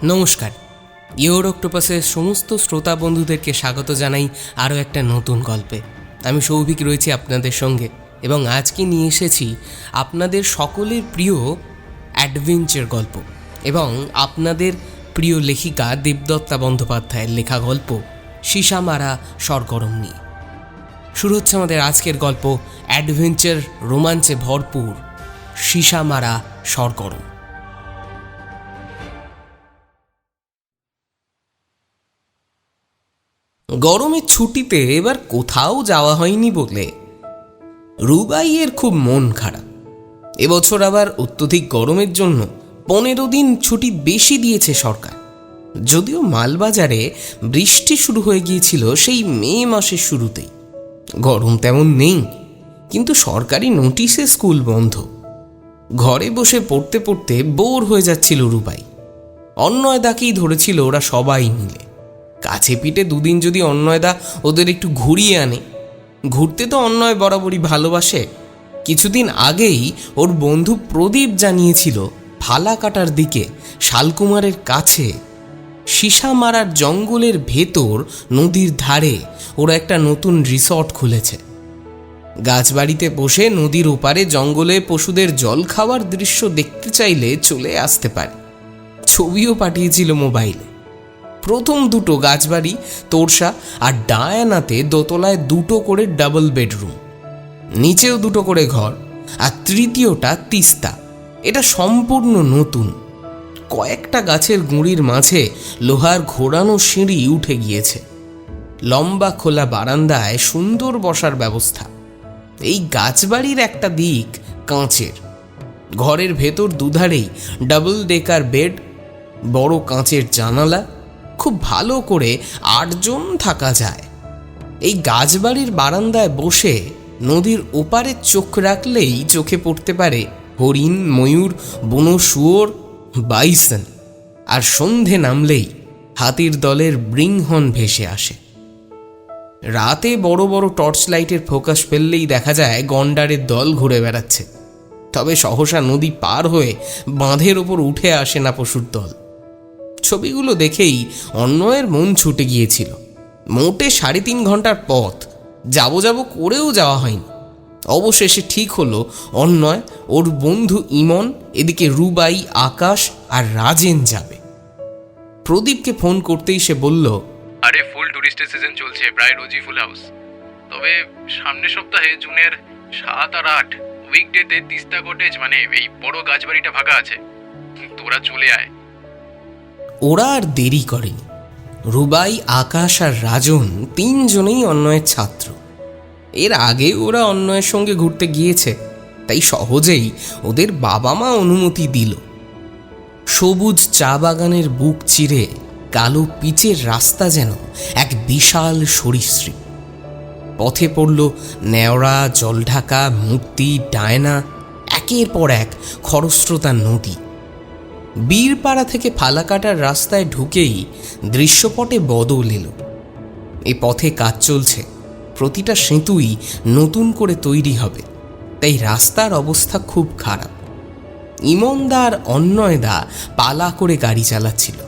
নমস্কার। ইওর অক্টোপাসের সমস্ত শ্রোতা বন্ধুদেরকে স্বাগত জানাই আরও একটা নতুন গল্পে। আমি সৌভিক রয়েছি আপনাদের সঙ্গে এবং আজকে নিয়ে এসেছি আপনাদের সকলের প্রিয় অ্যাডভেঞ্চার গল্প এবং আপনাদের প্রিয় লেখিকা দেবদত্তা বন্দ্যোপাধ্যায়ের লেখা গল্প সীসামারা সরগরম নিয়ে। শুরু হচ্ছে আমাদের আজকের গল্প, অ্যাডভেঞ্চার রোমাঞ্চে ভরপুর সীসামারা সরগরম। গরমের ছুটিতে এবার কোথাও যাওয়া হয়নি বলে রুবাইয়ের খুব মন খারাপ। এবছর আবার অত্যধিক গরমের জন্য 15 দিন ছুটি বেশি দিয়েছে সরকার। যদিও মালবাজারে বৃষ্টি শুরু হয়ে গিয়েছিল সেই মে মাসের শুরুতেই। গরম তেমন নেই, কিন্তু সরকারি নোটিশে স্কুল বন্ধ। ঘরে বসে পড়তে পড়তে বোর হয়ে যাচ্ছিল রুবাই। অন্নয়দাকেই ধরেছিল ওরা সবাই মিলে। কাছে পিঠে দুদিন যদি অন্নয়দা ওদের একটু ঘুরিয়ে আনে। ঘুরতে তো অন্নয় বরাবরই ভালোবাসে। কিছুদিন আগেই ওর বন্ধু প্রদীপ জানিয়েছিল ফালাকাটার দিকে শালকুমারের কাছে সীসামারার জঙ্গলের ভেতর নদীর ধারে ওরা একটা নতুন রিসর্ট খুলেছে। গাছবাড়িতে বসে নদীর ওপারে জঙ্গলে পশুদের জল খাওয়ার দৃশ্য দেখতে চাইলে চলে আসতে পারে। ছবিও পাঠিয়েছিল মোবাইলে। প্রথম দুটো গাছবাড়ি তোরসা আর ডায়ানাতে দোতলায় 2টো করে ডাবল বেডরুম, নিচেও 2টো করে ঘর, আর তৃতীয়টা তিস্তা। এটা সম্পূর্ণ নতুন। কয়েকটা গাছের গুঁড়ির মাঝে লোহার ঘোরানো সিঁড়ি উঠে গিয়েছে। লম্বা খোলা বারান্দায় সুন্দর বসার ব্যবস্থা। এই গাছবাড়ির একটা দিক কাঁচের। ঘরের ভেতর দুধারেই ডাবল ডেকার বেড, বড় কাঁচের জানালা। খুব ভালো করে 8 জন থাকা যায়। এই গাছবাড়ির বারান্দায় বসে নদীর ওপারে চোখ রাখলেই চোখে পড়তে পারে হরিণ, ময়ূর, বুনো শুয়োর, বাইসন। আর সন্ধে নামলেই হাতির দলের ব্রিংহর্ন ভেসে আসে। রাতে বড় বড় টর্চ লাইটের ফোকাস ফেললেই দেখা যায় গন্ডারের দল ঘুরে বেড়াচ্ছে। তবে সহসা নদী পার হয়ে বাঁধের ওপর উঠে আসে না পশুর দল। ছবিগুলো দেখেই অন্নয়ের মন ছুটে গিয়েছিল। মোটে 3.5 ঘন্টার পথ যাব করেও যাওয়া হয়নি। অবশেষে ঠিক হলো অন্নয়, ওর বন্ধু ইমন, এদিকে রুবাই, আকাশ আর রাজেন যাবে। প্রদীপকে ফোন করতেই সে বলল, আরে ফুল টুরিস্টের সিজন চলছে, প্রায় রোজই ফুল হাউস। তবে সামনের সপ্তাহে জুনের 7 আর 8 উইকডেতে তিস্তা কটেজ মানে এই বড় গাছবাড়িটা ফাঁকা আছে, তোরা চলে আয়। ওরা আর দেরি করেনি। রুবাই, আকাশ আর রাজন 3 জনেই অন্নয়ের ছাত্র। এর আগে ওরা অন্নয়ের সঙ্গে ঘুরতে গিয়েছে, তাই সহজেই ওদের বাবা মা অনুমতি দিল। সবুজ চা বাগানের বুক চিরে কালো পিচের রাস্তা যেন এক বিশাল সরীসৃপ। পথে পড়ল নেওড়া, জলঢাকা, মূর্তি, ডায়না, একের পর এক খরস্রোতা নদী। বীরপাড়া থেকে ফালাকাটার রাস্তায় ঢুকেই দৃশ্যপটে বদল এলো। এ পথে কাজ চলছে। প্রতিটা সেতুই নতুন করে তৈরি হবে, তাই রাস্তার অবস্থা খুব খারাপ। ইমনদা আর অন্নয়দা পালা করে গাড়ি চালাচ্ছিল।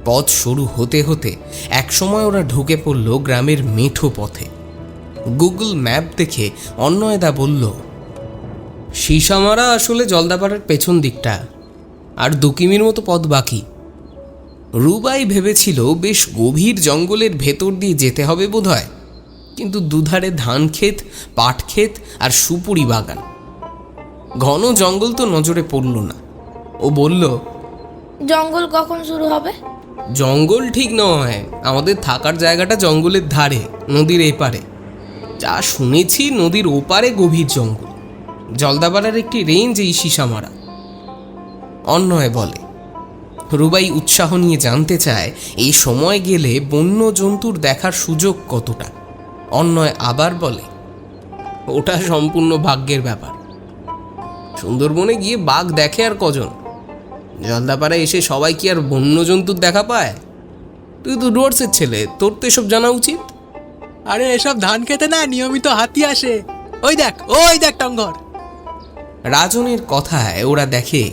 পথ শুরু হতে হতে একসময় ওরা ঢুকে পড়ল গ্রামের মেঠো পথে। গুগল ম্যাপ দেখে অন্নয়দা বলল, সীসামারা আসলে জলদাপাড়ার পেছন দিকটা, আর 2 কিমির মতো পথ বাকি। রুবাই ভেবেছিল বেশ গভীর জঙ্গলের ভেতর দিয়ে যেতে হবে বোধহয়, কিন্তু দুধারে ধান ক্ষেত, পাট ক্ষেত আর সুপুরি বাগান। ঘন জঙ্গল তো নজরে পড়ল না। ও বলল, জঙ্গল কখন শুরু হবে? জঙ্গল ঠিক নয়, আমাদের থাকার জায়গাটা জঙ্গলের ধারে, নদীর এপারে। যা শুনেছি নদীর ওপারে গভীর জঙ্গল। জলদাপাড়ার একটি রেঞ্জ এই সীসামারা, অন্নয় বলে। রুবাই উৎসাহ নিয়ে জানতে চায় এই সময় গেলে বন্য জন্তুর দেখার সুযোগ কতটা। অন্নয় আবার বলে, ওটা সম্পূর্ণ ভাগ্যের ব্যাপার। সুন্দরবনে গিয়ে বাঘ দেখে আর কজন? জলদাপাড়ায় এসে সবাই কি আর বন্য জন্তুর দেখা পায়? তুই তো ডুয়ার্সের ছেলে, তোর তো এসব জানা উচিত। আরে এসব ধান খেতে না নিয়মিত হাতি আসে। ওই দেখ টঙ্গর। রাজনের কথায় ওরা দেখে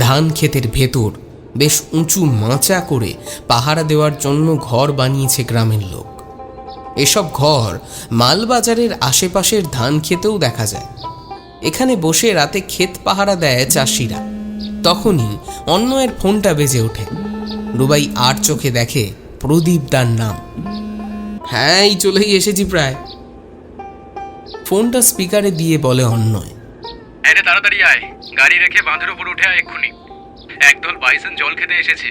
ধান ক্ষেতের ভেতর বেশ উঁচু মাচা করে পাহারা দেওয়ার জন্য ঘর বানিয়েছে গ্রামের লোক। এসব ঘর মালবাজারের আশেপাশের ধান ক্ষেতেও দেখা যায়। এখানে বসে রাতে ক্ষেত পাহারা দেয় চাষিরা। তখনই অন্নয়ের ফোনটা বেজে ওঠে। রুবাই আর চোখে দেখে প্রদীপদার নাম। হ্যাঁ, এই চলেই এসেছি প্রায়। ফোনটা স্পিকারে দিয়ে বলে অন্নয়, আরে তাড়াতাড়ি আয়, গাড়ি রেখে বাঁধের উপর উঠে আয় এক্ষুনি। একদল বাইসন জল খেতে এসেছে।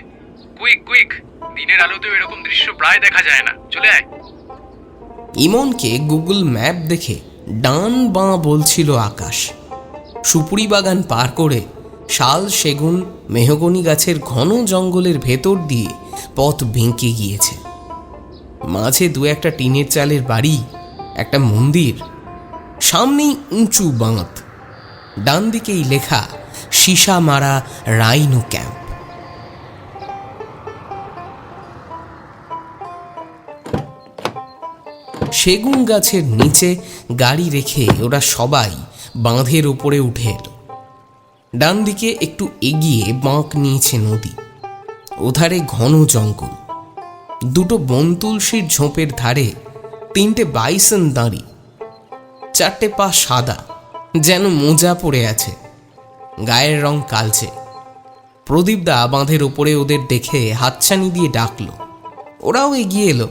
কুইক কুইক, দিনের আলোতেও এরকম দৃশ্য প্রায় দেখা যায় না, চলে আয়। ইমনকে গুগল ম্যাপ দেখে ডান বাঁ বলছিল আকাশ। সুপুরি বাগান পার করে শাল, সেগুন, মেহগনি গাছের ঘন জঙ্গলের ভেতর দিয়ে পথ বেঁকে গিয়েছে। মাঝে দু একটা টিনের চালের বাড়ি, একটা মন্দির, সামনেই উঁচু বাঁধ, ডান দিকেই লেখা সীসা মারা রাইনো ক্যাম্প। সেগুন গাছের নিচে গাড়ি রেখে ওরা সবাই বাঁধের উপরে উঠে এলো। ডান দিকে একটু এগিয়ে বাঁক নিয়েছে নদী, ওধারে ঘন জঙ্গল। দুটো বনতুলসীর ঝোপের ধারে তিনটে বাইসন দাঁড়ি, চারটে পা সাদা, যেন মোজা পড়ে আছে, গায়ের রং কালচে। প্রদীপদা বাঁধের ওপরে ওদের দেখে হাতছানি দিয়ে ডাকলো। ওরাও এগিয়ে এলো।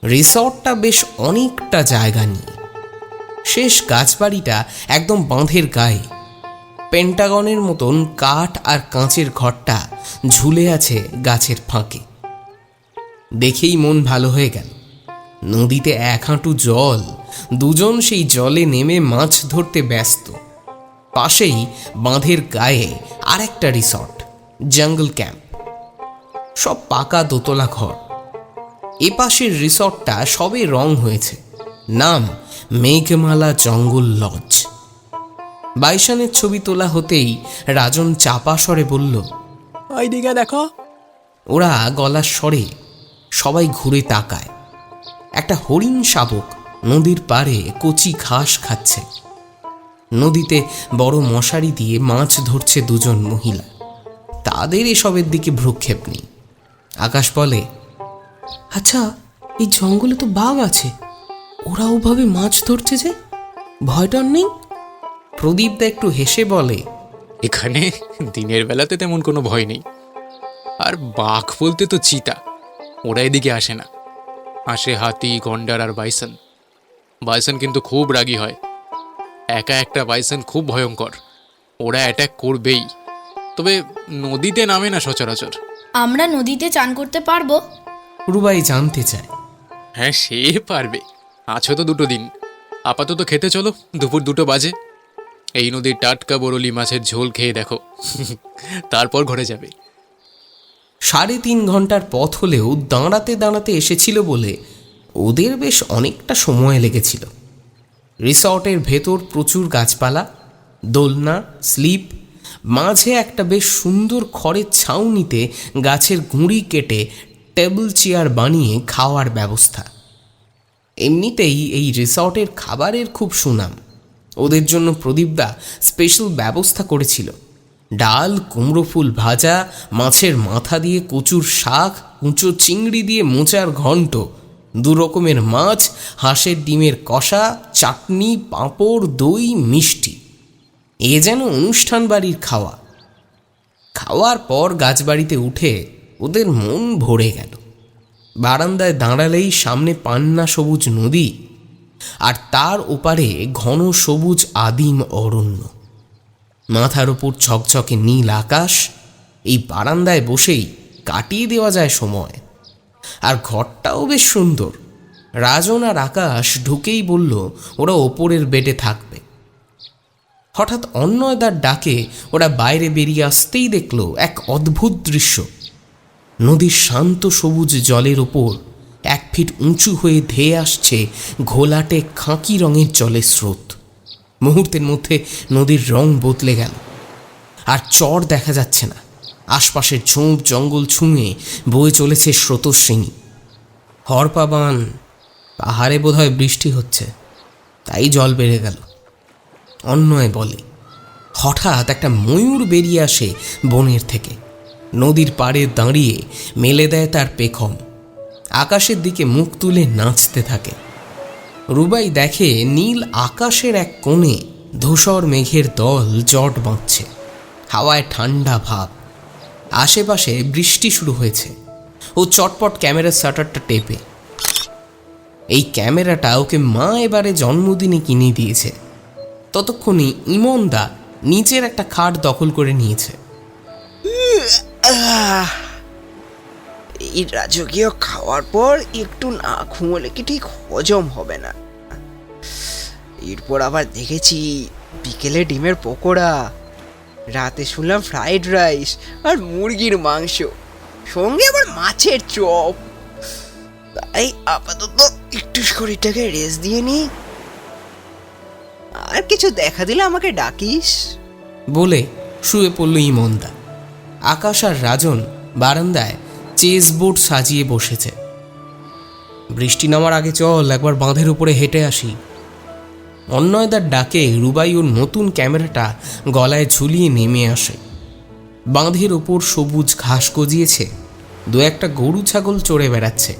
রিসর্টটা বেশ অনেকটা জায়গা নিয়ে। শেষ গাছবাড়িটা একদম বাঁধের গায়ে। পেন্টাগনের মতন কাঠ আর কাঁচের ঘরটা ঝুলে আছে গাছের ফাঁকে। দেখেই মন ভালো হয়ে গেল। নদীতে এক হাঁটু জল, দুজন সেই জলে নেমে মাছ ধরতে ব্যস্ত। পাশেই বাঁধের গায়ে আরেকটা রিসর্ট, জঙ্গল ক্যাম্প। সব পাকা দোতলা ঘর। এ পাশের রিসর্টটা সবে রং হয়েছে, নাম মেঘমালা জঙ্গল লজ। বাইশানের ছবি তোলা হতেই রাজন চাপা স্বরে বলল, ওইদিকে দেখো। ওরা গলার স্বরে সবাই ঘুরে তাকায়। একটা হরিণ শাবক নদীর পাড়ে কচি ঘাস খাচ্ছে। নদীতে বড় মশারি দিয়ে মাছ ধরছে দুজন মহিলা। তাদের এসবের দিকে ভ্রুক্ষেপ নেই। আকাশ বলে, আচ্ছা, এই জঙ্গলে তো বাঘ আছে, ওরা ওভাবে মাছ ধরছে যে, ভয়টার নেই? প্রদীপদা একটু হেসে বলে, এখানে দিনের বেলাতে তেমন কোনো ভয় নেই। আর বাঘ বলতে তো চিতা, ওরা এদিকে আসে না। আসে হাতি, গন্ডার আর বাইসন। বাইসন কিন্তু খুব রাগী হয়। একা একটা বাইসন খুব ভয়ঙ্কর, ওরা অ্যাটাক করবেই। তবে নদীতে নামে না সচরাচর। আমরা নদীতে চান করতে পারবো? রুবাই জানতে চায়। হ্যাঁ, সে পারবে। আছো তো 2 দিন। আপাতত খেতে চলো, দুপুর 2 বাজে। এই নদীর টাটকা বরলি মাছের ঝোল খেয়ে দেখো, তারপর ঘরে যাবে। 3.5 ঘন্টার পথ হলেও দাঁড়াতে দাঁড়াতে এসেছিল বলে ওদের বেশ অনেকটা সময় লেগেছিল। রিসর্টের ভেতর প্রচুর গাছপালা, দোলনা, স্লিপ, মাঝে একটা বেশ সুন্দর খড়ের ছাউনিতে গাছের গুঁড়ি কেটে টেবিল চেয়ার বানিয়ে খাওয়ার ব্যবস্থা। এমনিতেই এই রিসর্টের খাবারের খুব সুনাম। ওদের জন্য প্রদীপদা স্পেশাল ব্যবস্থা করেছিল। ডাল, কুমড়ো ফুল ভাজা, মাছের মাথা দিয়ে কচুর শাক, উঁচো চিংড়ি দিয়ে মোচার ঘন্ট, 2 রকমের মাছ, হাঁসের ডিমের কষা, চাটনি, পাঁপড়, দই, মিষ্টি। এ যেন অনুষ্ঠান বাড়ির খাওয়া। খাওয়ার পর গাছবাড়িতে উঠে ওদের মন ভরে গেল। বারান্দায় দাঁড়ালেই সামনে পান্না সবুজ নদী, আর তার ওপারে ঘন সবুজ আদিম অরণ্য। মাথার ওপর ঝকঝকে নীল আকাশ। এই বারান্দায় বসেই কাটিয়ে দেওয়া যায় সময়। আর ঘরটাও বেশ সুন্দর। রাজন আর আকাশ ঢুকেই বলল ওরা ওপরের বেডে থাকবে। হঠাৎ অন্নয়দার ডাকে ওরা বাইরে বেরিয়ে আসতেই দেখল এক অদ্ভুত দৃশ্য। নদীর শান্ত সবুজ জলের ওপর 1 ফিট উঁচু হয়ে ধেয়ে আসছে ঘোলাটে খাঁকি রঙের জলের স্রোত। মুহূর্তের মধ্যে নদীর রং বদলে গেল। আর চর দেখা যাচ্ছে না। আশপাশের ঝোপ জঙ্গল ছুঁয়ে বয়ে চলেছে স্রোতস্বিনী। হরপাবান, পাহাড়ে বোধহয় বৃষ্টি হচ্ছে, তাই জল বেড়ে গেল। অন্যয় বলে, হঠাৎ একটা ময়ূর বেরিয়ে আসে বনের থেকে। নদীর পাড়ে দাঁড়িয়ে মেলে দেয় তার পেখম, আকাশের দিকে মুখ তুলে নাচতে থাকে। রুবাই দেখে নীল আকাশের এক কোণে ধূসর মেঘের দল জট বাঁধছে, হাওয়ায় ঠান্ডা ভাব। আশেপাশে বৃষ্টি শুরু হয়েছে। ও চটপট ক্যামেরার শাটারটা টেপে। এই ক্যামেরাটা ওকে মা এবারে জন্মদিনে কিনে দিয়েছে। ততক্ষণে ইমনদা নিচের একটা খাট দখল করে নিয়েছে। এই রাজকীয় খাওয়ার পর একটু না ঘুমোলে কি ঠিক হজম হবে না। এরপর আবার দেখেছি বিকেলে ডিমের পকোড়া, রাতে শুনলাম ফ্রাইড রাইস আর মুরগির মাংস, সঙ্গে আবার মাছের চপ। তাই আপাতত একটু শরীরটাকে রেস্ট দিয়ে নি, আর কিছু দেখা দিলে আমাকে ডাকিস। বলে শুয়ে পড়ল ইমনদা। আকাশ আর রাজন বারান্দায় চেস বোর্ড সাজিয়ে বসেছে। বৃষ্টি নামার আগে চল একবার বাঁধের উপরে হেঁটে আসি। অন্নয়দার ডাকে রুবাই ওর নতুন ক্যামেরাটা গলায় ঝুলিয়ে নেমে আসে। বাঁধের ওপর সবুজ ঘাস গজিয়েছে, দু একটা গরু ছাগল চড়ে বেড়াচ্ছে।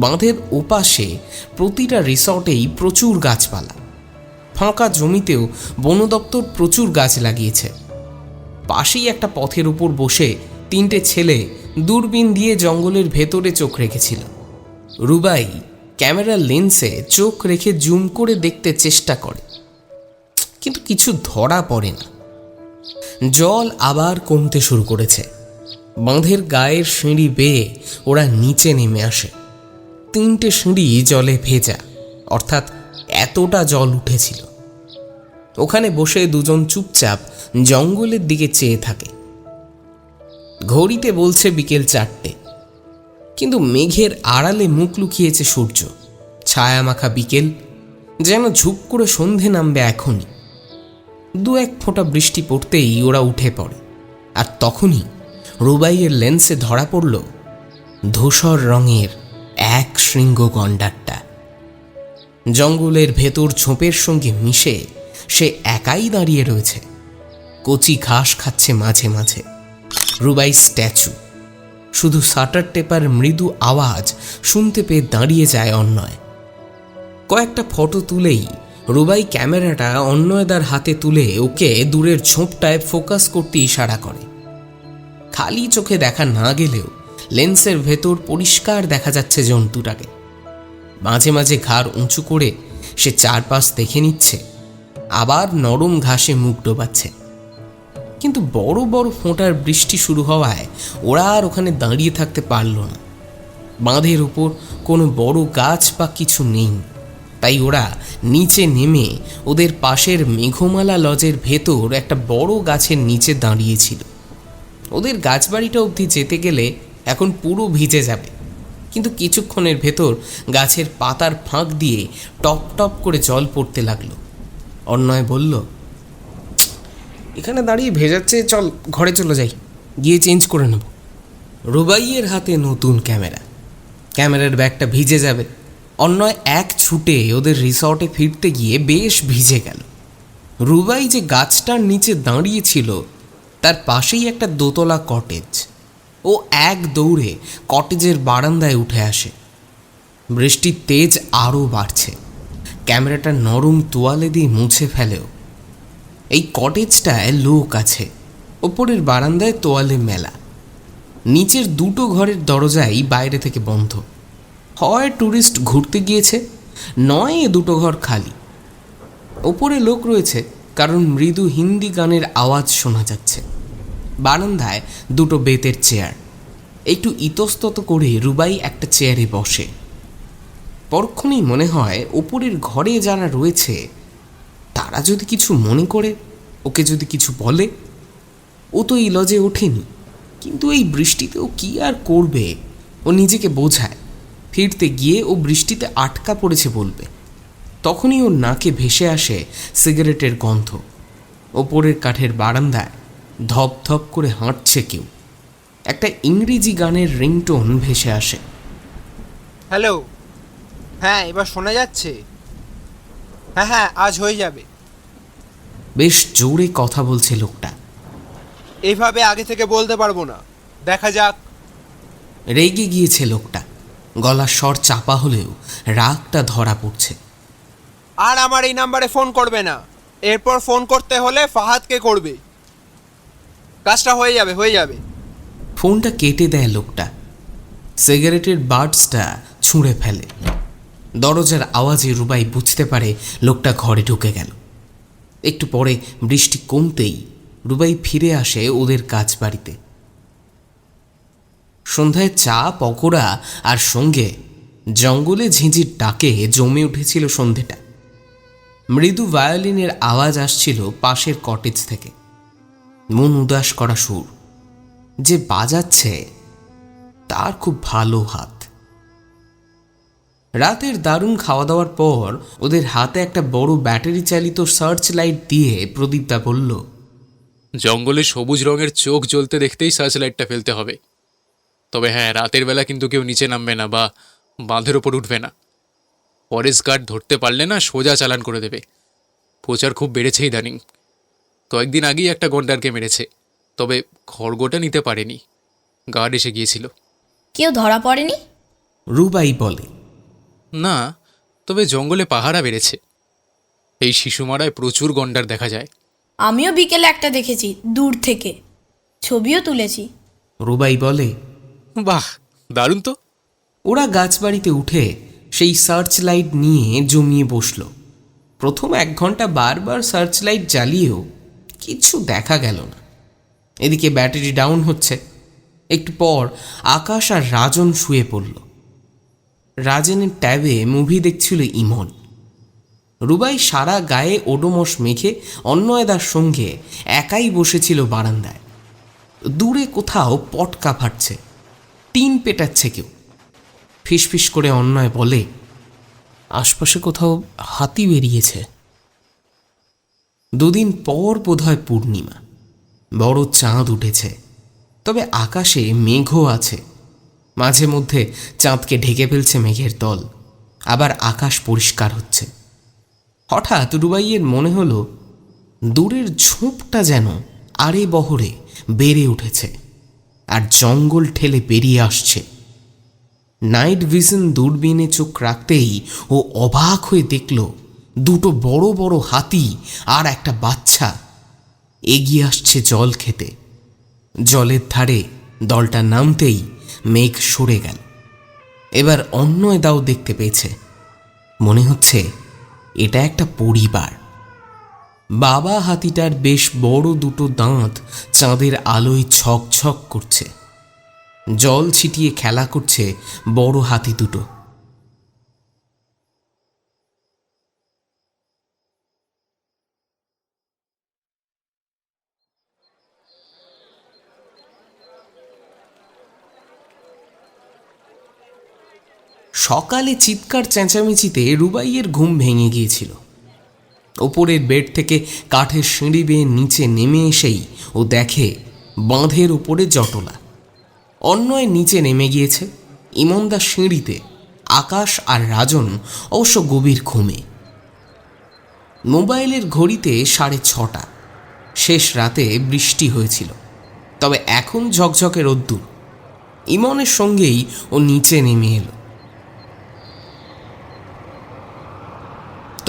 বাঁধের ওপাশে প্রতিটা রিসর্টেই প্রচুর গাছপালা। ফাঁকা জমিতেও বন দপ্তর প্রচুর গাছ লাগিয়েছে। পাশেই একটা পথের উপর বসে তিনটে ছেলে দূরবীন দিয়ে জঙ্গলের ভেতরে চোখ রেখেছিল। রুবাই ক্যামেরার লেন্সে চোখ রেখে জুম করে দেখতে চেষ্টা করে, কিন্তু কিছু ধরা পড়ে না। জল আবার কমতে শুরু করেছে। বাঁধের গায়ের সিঁড়ি বেয়ে ওরা নিচে নেমে আসে। তিনটে সিঁড়ি জলে ভেজা, অর্থাৎ এতটা জল উঠেছিল। ওখানে বসে দুজন চুপচাপ জঙ্গলের দিকে চেয়ে থাকে। ঘড়িতে বলছে বিকেল 4টে, কিন্তু মেঘের আড়ালে মুখ লুকিয়েছে সূর্য। ছায়া মাখা বিকেল, যেন ঝুপ করে সন্ধে নামবে এখনই। দু এক ফোঁটা বৃষ্টি পড়তেই ওরা উঠে পড়ে। আর তখনই রুবাইয়ের লেন্সে ধরা পড়ল ধূসর রঙের এক শৃঙ্গ গন্ডারটা। জঙ্গলের ভেতর ঝোপের সঙ্গে মিশে সে একাই দাঁড়িয়ে রয়েছে, কচি ঘাস খাচ্ছে মাঝে মাঝে। রুবাই স্ট্যাচু, শুধু শাটার টেপার মৃদু আওয়াজ শুনতে পেয়ে দাঁড়িয়ে যায় অন্নয়। কয়েকটা ফটো তুলেই রুবাই ক্যামেরাটা অন্নয়দার হাতে তুলে ওকে দূরের ঝোপটায় ফোকাস করতে ইশারা করে। খালি চোখে দেখা না গেলেও লেন্সের ভেতর পরিষ্কার দেখা যাচ্ছে জন্তুটাকে। মাঝে মাঝে ঘাড় উঁচু করে সে চারপাশ দেখে নিচ্ছে, আবার নরম ঘাসে মুখ ডোবাচ্ছে। কিন্তু বড় বড় ফোঁটার বৃষ্টি শুরু হওয়ায় ওরা আর ওখানে দাঁড়িয়ে থাকতে পারল না। বাঁধের উপর কোনো বড় গাছ বা কিছু নেই, তাই ওরা নিচে নেমে ওদের পাশের মেঘমালা লজের ভেতর একটা বড় গাছের নিচে দাঁড়িয়েছিল। ওদের গাছবাড়িটা অবধি যেতে গেলে এখন পুরো ভিজে যাবে, কিন্তু কিছুক্ষণের ভেতর গাছের পাতার ফাঁক দিয়ে টপ টপ করে জল পড়তে লাগলো। অন্নয় বলল, এখানে দাঁড়িয়ে ভেজাচ্ছে, চল ঘরে চলে যাই, গিয়ে চেঞ্জ করে নেব। রুবাইয়ের হাতে নতুন ক্যামেরা, ক্যামেরার ব্যাগটা ভিজে যাবে। অন্যয় এক ছুটে ওদের রিসর্টে ফিরতে গিয়ে বেশ ভিজে গেল। রুবাই যে গাছটার নিচে দাঁড়িয়েছিল তার পাশেই একটা দোতলা কটেজ। ও এক দৌড়ে কটেজের বারান্দায় উঠে আসে। বৃষ্টির তেজ আরও বাড়ছে। ক্যামেরাটা নরম তোয়ালে দিয়ে মুছে ফেলেও। এই কটেজটায় লোক আছে, ওপরের বারান্দায় তোয়ালে মেলা। নিচের দুটো ঘরের দরজাই বাইরে থেকে বন্ধ। হয় ট্যুরিস্ট ঘুরতে গিয়েছে, নয় এ দুটো ঘর খালি। ওপরে লোক রয়েছে কারণ মৃদু হিন্দি গানের আওয়াজ শোনা যাচ্ছে। বারান্দায় দুটো বেতের চেয়ার। একটু ইতস্তত করে রুবাই একটা চেয়ারে বসে। পরক্ষণেই মনে হয় ওপরের ঘরে যারা রয়েছে তারা যদি কিছু মনে করে, ওকে যদি কিছু বলে। ও তো এই লজে ওঠেনি, কিন্তু এই বৃষ্টিতেও কি আর করবে। ও নিজেকে বোঝায়, ফিরতে গিয়ে ও বৃষ্টিতে আটকা পড়েছে বলবে। তখনই ওর নাকে ভেসে আসে সিগারেটের গন্ধ। ওপরের কাঠের বারান্দায় ধপ ধপ করে হাঁটছে কেউ। একটা ইংরেজি গানের রিংটোন ভেসে আসে। হ্যালো, হ্যাঁ এবার শোনা যাচ্ছে? হ্যাঁ হ্যাঁ, আজ হয়ে যাবে। বেশ জোরে কথা বলছে লোকটা। এইভাবে আগে থেকে বলতে পারবো না। দেখা যাক। রেগে গিয়েছে লোকটা, গলার স্বর চাপা হলেও রাগটা ধরা পড়ছে। আর আমার এই নাম্বারে ফোন করবে না, এরপর ফোন করতে হলে ফাহাদকে করবে। কাজটা হয়ে যাবে, হয়ে যাবে। ফোনটা কেটে দেয় লোকটা, সিগারেটের বার্ডসটা ছুঁড়ে ফেলে। দরজার আওয়াজে রুবাই বুঝতে পারে লোকটা ঘরে ঢুকে গেল। একটু পরে বৃষ্টি কমতেই রুবাই ফিরে আসে ওদের কাজ বাড়িতে। সন্ধ্যায় চা, পকোড়া আর সঙ্গে জঙ্গলে ঝিঁঝির ডাকে জমে উঠেছিল সন্ধেটা। মৃদু ভায়োলিনের আওয়াজ আসছিল পাশের কটেজ থেকে। মন উদাস করা সুর, যে বাজাচ্ছে তার খুব ভালো হাত। রাতের দারুণ খাওয়া দাওয়ার পর ওদের হাতে একটা বড় ব্যাটারি চালিত সার্চ লাইট দিয়ে প্রদীপদা বলল, জঙ্গলে সবুজ রঙের চোখ জ্বলতে দেখতেই সার্চ লাইটটা ফেলতে হবে। তবে হ্যাঁ, রাতের বেলা কিন্তু কেউ নিচে নামবে না বা বাঁধের ওপর উঠবে না। ফরেস্ট গার্ড ধরতে পারলে না সোজা চালান করে দেবে। প্রচার খুব বেড়েছে ইদানিং। কয়েকদিন আগেই একটা গন্ডারকে মেরেছে, তবে খড়গোটা নিতে পারেনি, গার্ড এসে গিয়েছিল। কেউ ধরা পড়েনি? রুবাই বলে। না, তবে জঙ্গলে পাহারা বেড়েছে। এই শিশুমারায় প্রচুর গন্ডার দেখা যায়। আমিও বিকেলে একটা দেখেছি, দূর থেকে ছবিও তুলেছি। রুবাই বলে, বাহ, দারুণ তো। ওরা গাছবাড়িতে উঠে সেই সার্চ লাইট নিয়ে জমিয়ে বসল। প্রথম 1 ঘন্টা বারবার সার্চ লাইট জ্বালিয়েও কিছু দেখা গেল না। এদিকে ব্যাটারি ডাউন হচ্ছে। একটু পর আকাশ আর রাজন শুয়ে পড়ল। রাজনের ট্যাবে মুভি দেখছিল ইমন। রুবাই সারা গায়ে ওডোমস মেখে অন্নয়দার সঙ্গে একাই বসেছিল বারান্দায়। দূরে কোথাও পটকা ফাটছে, টিন পেটাচ্ছে কেউ। ফিসফিস করে অন্যয় বলে, আশপাশে কোথাও হাতি বেরিয়েছে। 2 দিন পর বোধহয় পূর্ণিমা, বড় চাঁদ উঠেছে। তবে আকাশে মেঘও আছে। মাঝে মধ্যে চাঁদকে ঢেকে ফেলছে মেঘের দল, আবার আকাশ পরিষ্কার হচ্ছে। হঠাৎ রুবাইয়ের মনে হলো দূরের ঝোপটা যেন আরে বহরে বেড়ে উঠেছে আর জঙ্গল ঠেলে বেরিয়ে আসছে। নাইট ভিশন দূরবীনে চোখ রাখতেই ও অবাক হয়ে দেখল 2 বড় বড় হাতি আর একটা বাচ্চা এগিয়ে আসছে জল খেতে। জলের ধারে দলটা নামতেই মেঘ সরে গেল। এবার অন্নয়দাও দেখতে পেয়েছে। মনে হচ্ছে এটা একটা পরিবার। বাবা হাতিটার বেশ বড় 2 দাঁত চাঁদের আলোয় ছকছক করছে। জল ছিটিয়ে খেলা করছে বড় হাতি 2। সকালে চিৎকার চেঁচামেচিতে রুবাইয়ের ঘুম ভেঙে গিয়েছিল। ওপরের বেড থেকে কাঠের সিঁড়ি বেয়ে নিচে নেমে এসেই ও দেখে বাঁধের উপরে জটলা। অন্যয় নিচে নেমে গিয়েছে, ইমনদা সিঁড়িতে, আকাশ আর রাজন অবশ্য গভীর ঘুমে। মোবাইলের ঘড়িতে 6:30। শেষ রাতে বৃষ্টি হয়েছিল, তবে এখন ঝকঝকে রোদ্দুর। ইমনের সঙ্গেই ও নিচে নেমে এলো।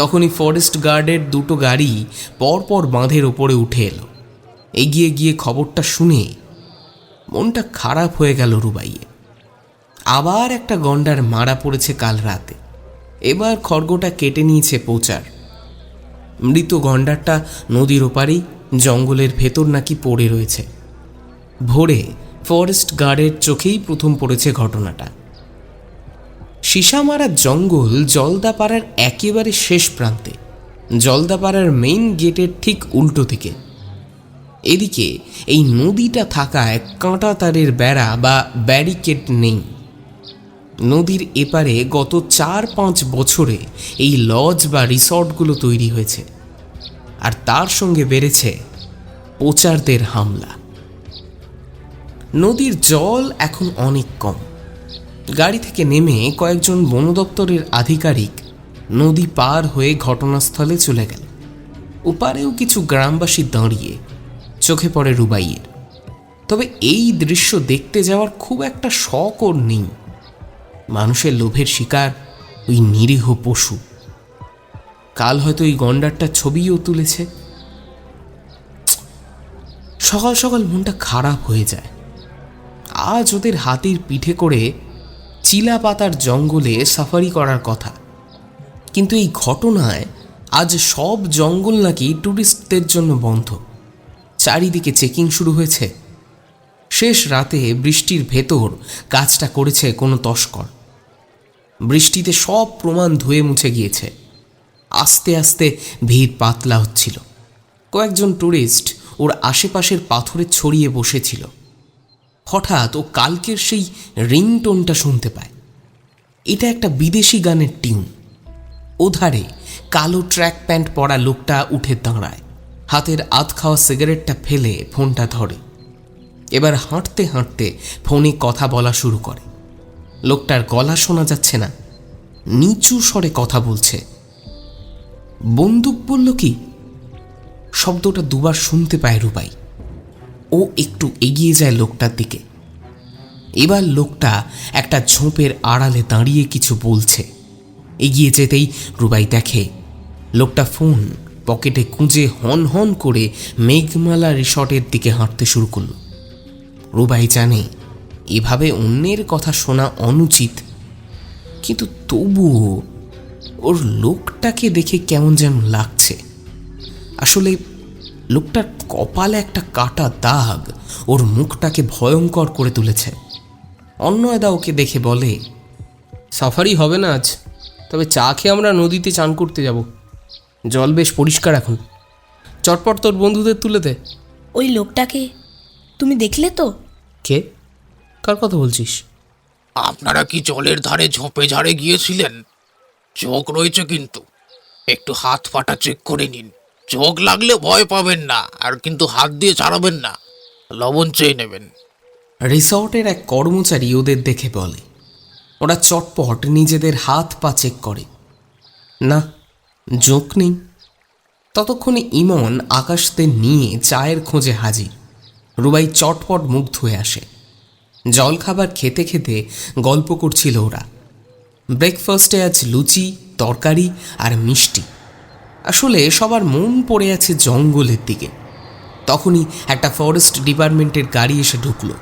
তখনই ফরেস্ট গার্ডের 2 গাড়ি পরপর বাঁধের ওপরে উঠে এলো। এগিয়ে গিয়ে খবরটা শুনে মনটা খারাপ হয়ে গেল রুবাইয়ে। আবার একটা গন্ডার মারা পড়েছে কাল রাতে। এবার খড়গোটা কেটে নিয়েছে প্রচার। মৃত গন্ডারটা নদীর ওপারেই জঙ্গলের ভেতর নাকি পড়ে রয়েছে। ভোরে ফরেস্ট গার্ডের চোখেই প্রথম পড়েছে ঘটনাটা। সীসামারা জঙ্গল জলদাপাড়ার একেবারে শেষ প্রান্তে, জলদাপাড়ার মেইন গেটের ঠিক উল্টো দিকে। এদিকে এই নদীটা থাকায় কাঁটা তারের বেড়া বা ব্যারিকেড নেই। নদীর এপারে গত 4-5 বছরে এই লজ বা রিসর্টগুলো তৈরি হয়েছে, আর তার সঙ্গে বেড়েছে পোচারদের হামলা। নদীর জল এখন অনেক কম। গাড়ি থেকে নেমে কয়েকজন বন দপ্তরের আধিকারিক নদী পার হয়ে ঘটনাস্থলে চলে গেল। ওপারেও কিছু গ্রামবাসী দাঁড়িয়ে। চোখে পড়ে রুবাইয়ের। তবে এই দৃশ্য দেখতে যাওয়ার খুব একটা শখ ওর নেই। মানুষের লোভের শিকার ওই নিরীহ পশু। কাল হয়তো ওই গন্ডারটার ছবিও তুলেছে। সকাল সকাল মনটা খারাপ হয়ে যায়। আজ ওদের হাতির পিঠে করে চিলাপাতার জঙ্গলে সাফারি করার কথা, কিন্তু এই ঘটনায় আজ সব জঙ্গল নাকি ট্যুরিস্টদের জন্য বন্ধ। চারিদিকে চেকিং শুরু হয়েছে। শেষ রাতে বৃষ্টির ভেতর কাজটা করেছে কোনো তস্কর। বৃষ্টিতে সব প্রমাণ ধুয়ে মুছে গিয়েছে। আস্তে আস্তে ভিড় পাতলা হচ্ছিল। কয়েকজন ট্যুরিস্ট ওর আশেপাশের পাথরে ছড়িয়ে বসেছিল। হঠাৎ ও কালকের সেই রিংটোনটা শুনতে পায়। এটা একটা বিদেশি গানের টিউন। ওধারে কালো ট্র্যাক প্যান্ট পরা লোকটা উঠে দাঁড়ায়, হাতের আধ খাওয়া সিগারেটটা ফেলে ফোনটা ধরে। এবার হাঁটতে হাঁটতে ফোনে কথা বলা শুরু করে। লোকটার গলা শোনা যাচ্ছে না, নিচু স্বরে কথা বলছে। বন্দুক বলল কি? শব্দটা দুবার শুনতে পায় রুবাই। ও একটু এগিয়ে যায় লোকটার দিকে। এবার লোকটা একটা ঝোপের আড়ালে দাঁড়িয়ে কিছু বলছে। এগিয়ে যেতেই রুবাই দেখে লোকটা ফোন পকেটে কুঁজে হন হন করে মেঘমালা রিসর্টের দিকে হাঁটতে শুরু করলো। রুবাই জানে এভাবে অন্যের কথা শোনা অনুচিত, কিন্তু তবুও ওর লোকটাকে দেখে কেমন যেন লাগছে। আসলে লোকটার কপালে একটা কাটা দাগ ওর মুখটাকে ভয়ঙ্কর করে তুলেছে। অন্নয়দা ওকে দেখে বলে, সাফারি হবে না আজ, তবে চা খেয়ে আমরা নদীতে চান করতে যাব। জল বেশ পরিষ্কার এখন। চটপট তোর বন্ধুদের তুলে দে। ওই লোকটাকে তুমি দেখলে তো? কে? কার কথা বলছিস? আপনারা কি জলের ধারে ঝোপে ঝাড়ে গিয়েছিলেন? চোখ রয়েছে কিন্তু, একটু হাত পাটা চেক করে নিন। চোখ লাগলে ভয় পাবেন না, আর কিন্তু হাত দিয়ে ছাড়াবেন না, লবণ চেয়ে নেবেন। রিসর্টের এক কর্মচারী ওদের দেখে বলে। ওরা চটপট নিজেদের হাত পা চেক করে। না, জোঁক নেই। ততক্ষণে ইমন আকাশদের নিয়ে চায়ের খোঁজে হাজির। রুবাই চটপট মুখ ধুয়ে আসে। জলখাবার খেতে খেতে গল্প করছিল ওরা। ব্রেকফাস্টে আজ লুচি, তরকারি আর মিষ্টি। আসলে সবার মন পড়ে আছে জঙ্গলের দিকে। তখনই একটা ফরেস্ট ডিপার্টমেন্টের গাড়ি এসে ঢুকলো।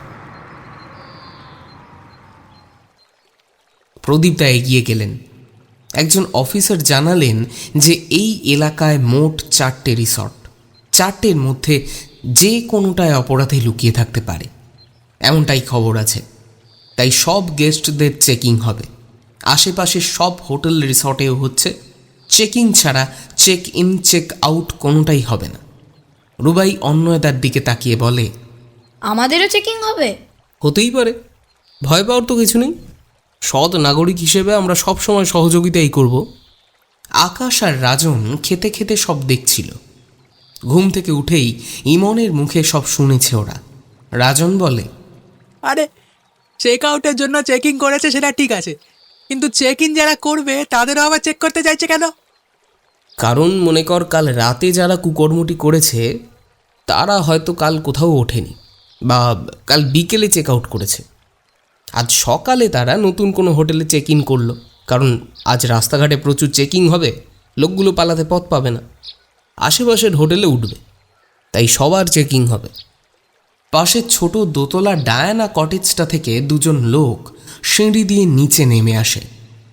প্রদীপদা এগিয়ে গেলেন। একজন অফিসার জানালেন যে এই এলাকায় মোট 4টে রিসর্ট। 4টের মধ্যে যে কোনোটায় অপরাধে লুকিয়ে থাকতে পারে, এমনটাই খবর আছে। তাই সব গেস্টদের চেকিং হবে। আশেপাশের সব হোটেল রিসর্টেও হচ্ছে। চেকিং ছাড়া চেক ইন চেক আউট কোনোটাই হবে না। রুবাই অন্নয়দার দিকে তাকিয়ে বলে, আমাদেরও চেকিং হবে? হতেই পারে, ভয় পাওয়ার তো কিছু নেই। সৎ নাগরিক হিসেবে আমরা সব সময় সহযোগিতাই করব। আকাশ আর রাজন খেতে খেতে সব দেখছিল। ঘুম থেকে উঠেই ইমনের মুখে সব শুনেছে ওরা। রাজন বলে, আরে চেক আউটের জন্য চেকিং করেছে সেটা ঠিক আছে, কিন্তু চেক ইন যারা করবে তাদেরও আবার চেক করতে চাইছে কেন? কারণ মনে কর কাল রাতে যারা কুকর্মটি করেছে তারা হয়তো কাল কোথাও ওঠেনি, বা কাল বিকেলে চেক আউট করেছে। আজ সকালে তারা নতুন কোনো হোটেলে চেক ইন করলো, কারণ আজ রাস্তাঘাটে প্রচুর চেকিং হবে, লোকগুলো পালাতে পথ পাবে না, আশেপাশের হোটেলে উঠবে, তাই সবার চেকিং হবে। পাশের ছোট দোতলা ডায়ানা কটেজটা থেকে দুজন লোক সিঁড়ি দিয়ে নিচে নেমে আসে।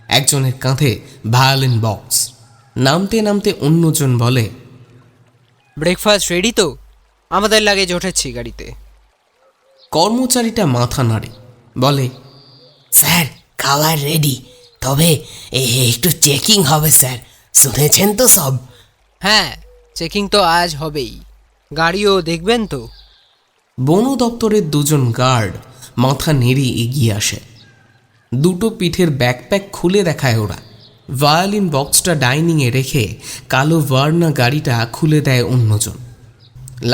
একজনের কাঁধে ভায়োলিন বক্স। নামতে নামতে অন্যজন বলে, ব্রেকফাস্ট রেডি তো? আমাদের লাগেজ ওঠেছি গাড়িতে। কর্মচারীটা মাথা নাড়ে, বলে, স্যার খাবার রেডি, তবে একটু চেকিং হবে স্যার, শুনেছেন তো সব? হ্যাঁ, চেকিং তো আজ হবেই। গাড়িও দেখবেন তো? বন দপ্তরের দুজন গার্ড মাথা নেড়ে এগিয়ে আসে। দুটো পিঠের ব্যাকপ্যাক খুলে দেখায় ওরা। ভায়োলিন বক্সটা ডাইনিংয়ে রেখে কালো ভার্না গাড়িটা খুলে দেয় অন্যজন।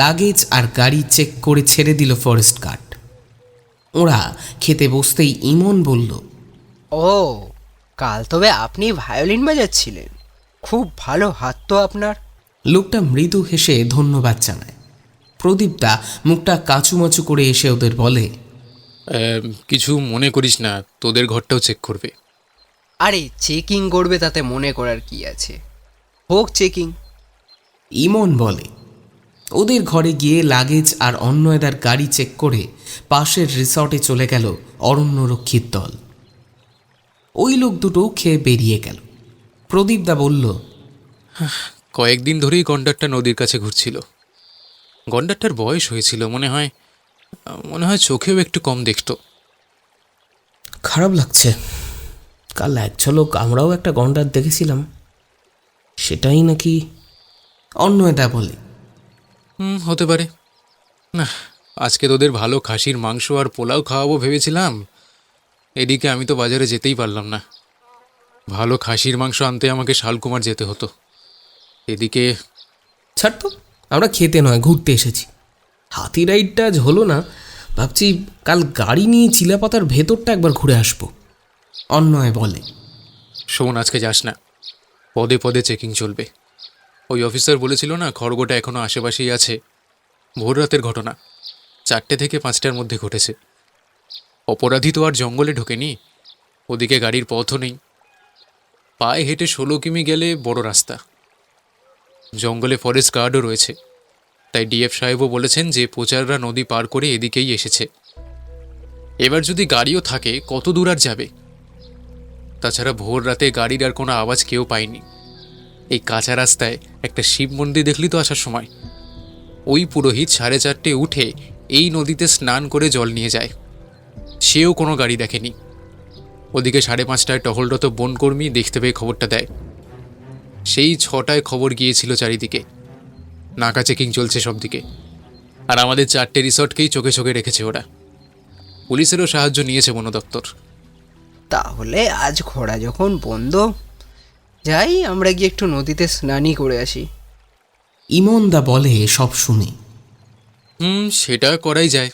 লাগেজ আর গাড়ি চেক করে ছেড়ে দিল ফরেস্ট গার্ড। ওরা খেতে বসতেই ইমন বলল, ও, কাল তবে আপনি ভায়োলিন বাজাচ্ছিলেন? খুব ভালো হাত তো আপনার। লোকটা মৃদু হেসে ধন্যবাদ জানায়। প্রদীপদা মুখটা কাঁচুমাচু করে এসে ওদের বলে, কিছু মনে করিস না, তোদের ঘরটাও চেক করবে। আরে চেকিং করবে তাতে মনে করার কি আছে, হোক চেকিং। ইমন বলে। ওদের ঘরে গিয়ে লাগেজ আর অন্নয়দার গাড়ি চেক করে পাশের রিসর্টে চলে গেল অরণ্যরক্ষীর দল। ওই লোক দুটো খেয়ে বেরিয়ে গেল। প্রদীপদা বলল, কয়েকদিন ধরেই গন্ডারটা নদীর কাছে ঘুরছিল। গন্ডারটার বয়স হয়েছিল, মনে হয় চোখেও একটু কম দেখতো। খারাপ লাগছে। কাল এক ঝলক আমরাও একটা গন্ডার দেখেছিলাম, সেটাই নাকি। অন্নয়দা বলে, হতে পারে। না, আজকে তোদের ভালো খাসির মাংস আর পোলাও খাওয়াবো ভেবেছিলাম। এদিকে আমি তো বাজারে যেতেই পারলাম না। ভালো খাসির মাংস আনতে আমাকে শালকুমার যেতে হতো। এদিকে ছাড় তো, আমরা খেতে নয় ঘুরতে এসেছি। হাতি রাইডটা আজ হলো না, ভাবছি কাল গাড়ি নিয়ে চিলাপাতার ভেতরটা একবার ঘুরে আসবো। অন্নয় বলে, শোন, আজকে যাস না, পদে পদে চেকিং চলবে। ওই অফিসার বলেছিল না খড়গোটা এখনও আশেপাশেই আছে। ভোর রাতের ঘটনা, 4টে থেকে 5টার মধ্যে ঘটেছে। অপরাধী তো আর জঙ্গলে ঢোকেনি, ওদিকে গাড়ির পথও নেই। পায়ে হেঁটে 16 কিমি গেলে বড় রাস্তা। জঙ্গলে ফরেস্ট গার্ডও রয়েছে, তাই ডিএফ সাহেবও বলেছেন যে প্রচাররা নদী পার করে এদিকেই এসেছে। এবার যদি গাড়িও থাকে কত দূর আর যাবে? তাছাড়া ভোর রাতে গাড়ির আর কোনো আওয়াজ কেউ পায়নি। এই কাঁচা রাস্তায় একটা শিব মন্দির দেখলি তো আসার সময়? ওই পুরোহিত 4:30 উঠে এই নদীতে স্নান করে জল নিয়ে যায়, সেও কোনো গাড়ি দেখেনি। ওদিকে 5:30টায় টহলরত বনকর্মী দেখতে পেয়ে খবরটা দেয়। সেই 6টায় খবর গিয়েছিল চারিদিকে। নাকা চেকিং চলছে সব দিকে, আর আমাদের 4টে রিসর্টকেই চোখে চোখে রেখেছে ওরা। পুলিশেরও সাহায্য নিয়েছে বন দপ্তর। তাহলে আজ ঘোড়া যখন বন্ধ, যাই আমরা গিয়ে একটু নদীতে স্নানই করে আসি। ইমনদা বলে সব শুনে। সেটা করাই যায়।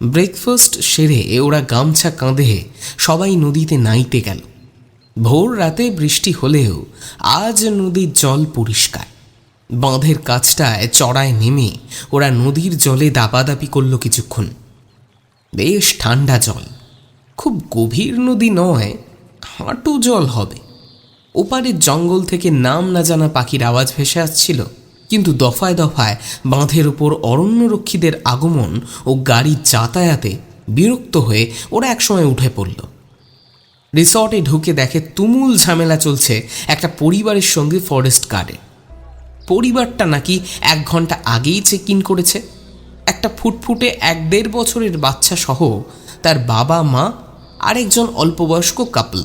ব্রেকফাস্ট সেরে ওরা গামছা কাঁধে সবাই নদীতে নাইতে গেল। ভোর রাতে বৃষ্টি হলেও আজ নদীর জল পরিষ্কার। বাঁধের কাছটায় চড়ায় নেমে ওরা নদীর জলে দাপাদাপি করল কিছুক্ষণ। বেশ ঠান্ডা জল, খুব গভীর নদী নয়, হাঁটু জল হবে। ওপারের জঙ্গল থেকে নাম না জানা পাখির আওয়াজ ভেসে আসছিল, কিন্তু দফায় দফায় বাঁধের ওপর অরণ্যরক্ষীদের আগমন ও গাড়ির যাতায়াতে বিরক্ত হয়ে ওরা একসময় উঠে পড়ল। রিসর্টে ঢুকে দেখে তুমুল ঝামেলা চলছে একটা পরিবারের সঙ্গে ফরেস্ট গার্ডে। পরিবারটা নাকি 1 ঘন্টা আগেই চেক ইন করেছে। একটা ফুটফুটে 1-1.5 বছরের বাচ্চা সহ তার বাবা মা আর একজন অল্পবয়স্ক কাপল।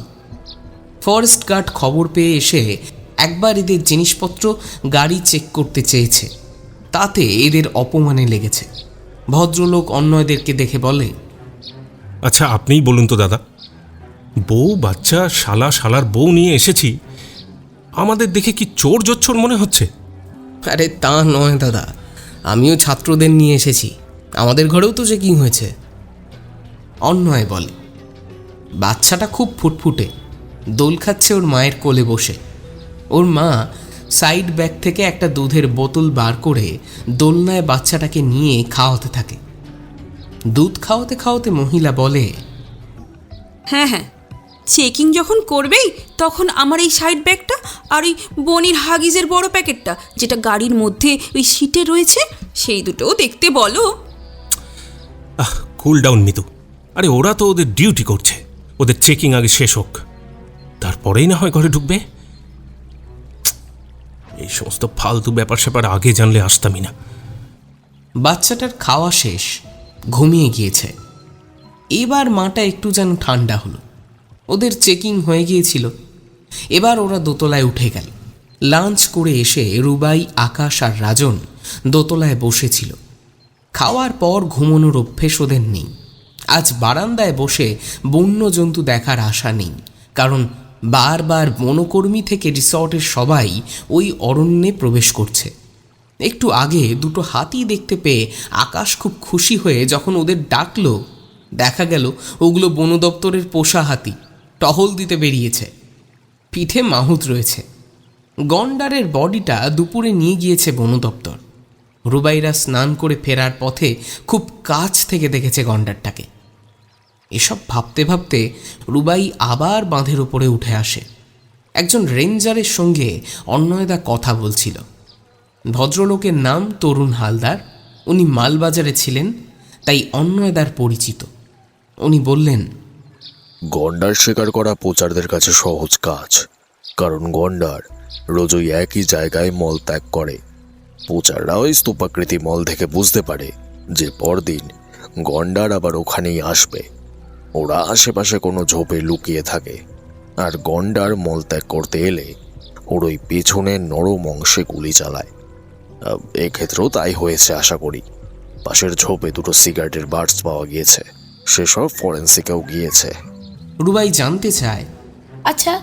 ফরেস্ট গার্ড খবর পেয়ে এসে একবার এদের জিনিসপত্র গাড়ি চেক করতে চেয়েছে, তাতে এদের অপমানে লেগেছে। ভদ্রলোক অন্যদেরকে দেখে বলে, আচ্ছা আপনিই বলুন তো দাদা, বউ বাচ্চা শালার বউ নিয়ে এসেছি, আমাদের দেখে কি চোর জচ্ছর মনে হচ্ছে? আরে তা নয় দাদা, আমিও ছাত্রদের নিয়ে এসেছি, আমাদের ঘরেও তো চেকিং হয়েছে। অন্যয় বলে, বাচ্চাটা খুব ফুটফুটে, দোল খাচ্ছে ওর মায়ের কোলে বসে। ওর মা সাইড ব্যাগ থেকে একটা দুধের বোতল বার করে দোলনায় বাচ্চাটাকে নিয়ে খাওয়াতে থাকে। দুধ খাওয়াতে খাওয়াতে মহিলা বলে, হ্যাঁ হ্যাঁ, চেকিং যখন করবেই তখন আমার এই সাইড ব্যাগটা আর ওই বনির হাগিজের বড় প্যাকেটটা যেটা গাড়ির মধ্যে ওই সিটে রয়েছে সেই দুটোও দেখতে বলো। কুল ডাউন মিতু, আরে ওরা তো ওদের ডিউটি করছে, ওদের চেকিং আগে শেষ হোক, তারপরেই না হয় ঘরে ঢুকবে। এই সমস্ত ফালতু ব্যাপার স্যাপার আগে জানলে আসতামই না। বাচ্চাটার খাওয়া শেষ, ঘুমিয়ে গিয়েছে। এবার মাটা একটু যেন ঠান্ডা হলো। ওদের চেকিং হয়ে গিয়েছিল, এবার ওরা দোতলায় উঠে গেল। লাঞ্চ করে এসে রুবাই, আকাশ আর রাজন দোতলায় বসেছিল। খাওয়ার পর ঘুমানোর অভ্যেস ওদের নেই। আজ বারান্দায় বসে বন্য জন্তু দেখার আশা নেই, কারণ বারবার বনকর্মী থেকে রিসর্টের সবাই ওই অরণ্যে প্রবেশ করছে। একটু আগে 2টো হাতি দেখতে পেয়ে আকাশ খুব খুশি হয়ে যখন ওদের ডাকলো, দেখা গেল ওগুলো বন দপ্তরের পোষা হাতি, টহল দিতে বেরিয়েছে। পিঠে মাহুত রয়েছে। গন্ডারের বডিটা দুপুরে নিয়ে গিয়েছে বন দপ্তর। রুবাইরা স্নান করে ফেরার পথে খুব কাছ থেকে দেখেছে গন্ডারটাকে। এসব ভাবতে ভাবতে রুবাই আবার বাঁধের ওপরে উঠে আসে। একজন রেঞ্জারের সঙ্গে অন্নয়দা কথা বলছিল। ভদ্রলোকের নাম তরুণ হালদার। উনি মালবাজারে ছিলেন, তাই অন্নয়দার পরিচিত। উনি বললেন, গন্ডার শিকার করা পোচারদের কাছে সহজ কাজ, কারণ গন্ডার রোজ ওই একই জায়গায় মল ত্যাগ করে। পোচাররা ওই স্তূপাকৃতি মল থেকে বুঝতে পারে যে পরদিন গন্ডার আবার ওখানেই আসবে। ওরা আশেপাশে কোনো ঝোপে লুকিয়ে থাকে, আর গন্ডার মল ত্যাগ করতে এলে ওর ওই পেছনে নরম অংশে গুলি চালায়। এক্ষেত্রেও তাই হয়েছে আশা করি। পাশের ঝোপে দুটো সিগারেটের বার্ডস পাওয়া গিয়েছে, সেসব ফরেন্সিকেও গিয়েছে। রুবাই জানতে চায়, আচ্ছা,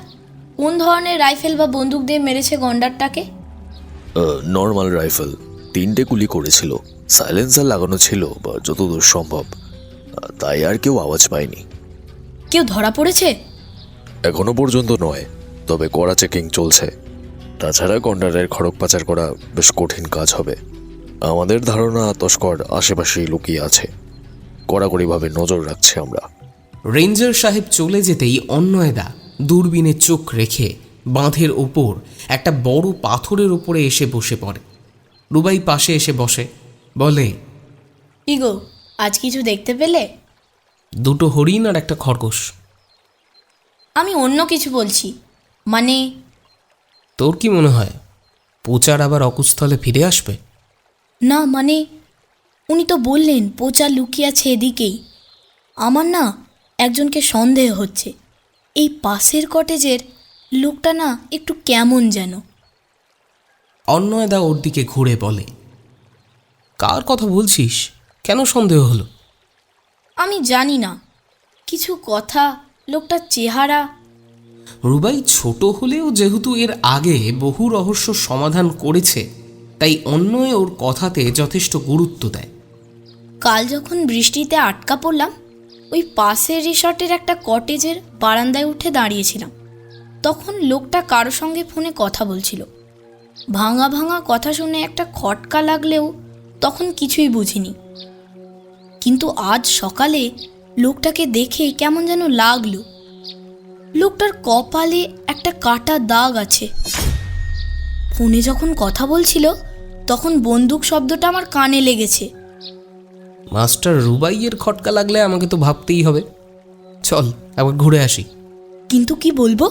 কোন ধরনের রাইফেল বা বন্দুক দিয়ে মেরেছে গন্ডারটাকে? নর্মাল রাইফেল, 3টে গুলি করেছিল। সাইলেন্সার লাগানো ছিল বা যতদূর সম্ভব, তাই আর কেউ আওয়াজ পায়নি। কেউ ধরা পড়েছে? এখনো পর্যন্ত নয়, তবে কড়া চেকিং চলছে। তাছাড়া গন্ডারের খড়গ পাচার করা বেশ কঠিন কাজ হবে। আমাদের ধারণা তস্কর আশেপাশেই লুকিয়ে আছে। কড়াকড়িভাবে নজর রাখছি আমরা। রেঞ্জার সাহেব চলে যেতেই অন্নয়দা দূরবীনে চোখ রেখে বাঁধের ওপর একটা বড় পাথরের ওপরে এসে বসে পড়ে। রুবাই পাশে এসে বসে, বলে, কি গো, আজ কিছু দেখতে পেলে? 2টো হরিণ আর একটা খরগোশ। আমি অন্য কিছু বলছি, মানে তোর কি মনে হয় পোচার আবার অকুস্থলে ফিরে আসবে? না, মানে উনি তো বললেন পোচা লুকিয়ে আছে এদিকেই। আমার না একজনকে সন্দেহ হচ্ছে। এই পাশের কটেজের লোকটা না একটু কেমন যেন। অন্নয়দা ওর দিকে ঘুরে বলে, কার কথা বলছিস? কেন সন্দেহ হলো? আমি জানি না, কিছু কথা, লোকটার চেহারা। রুবাই ছোট হলেও যেহেতু এর আগে বহু রহস্য সমাধান করেছে, তাই অন্যয় ওর কথাতে যথেষ্ট গুরুত্ব দেয়। কাল যখন বৃষ্টিতে আটকা পড়লাম, ওই পাশের রিসর্টের একটা কটেজের বারান্দায় উঠে দাঁড়িয়েছিলাম। তখন লোকটা কারো সঙ্গে ফোনে কথা বলছিল। ভাঙা ভাঙা কথা শুনে একটা খটকা লাগলেও তখন কিছুই বুঝিনি। কিন্তু আজ সকালে লোকটাকে দেখে কেমন যেন লাগলো। লোকটার কপালে একটা কাটা দাগ আছে। ফোনে যখন কথা বলছিল তখন বন্দুক শব্দটা আমার কানে লেগেছে। মাস্টার রুবাইয়ের খটকা লাগলে আমাকে তো ভাবতেই হবে। চল একবার ঘুরে আসি। কিন্তু কি বলবো?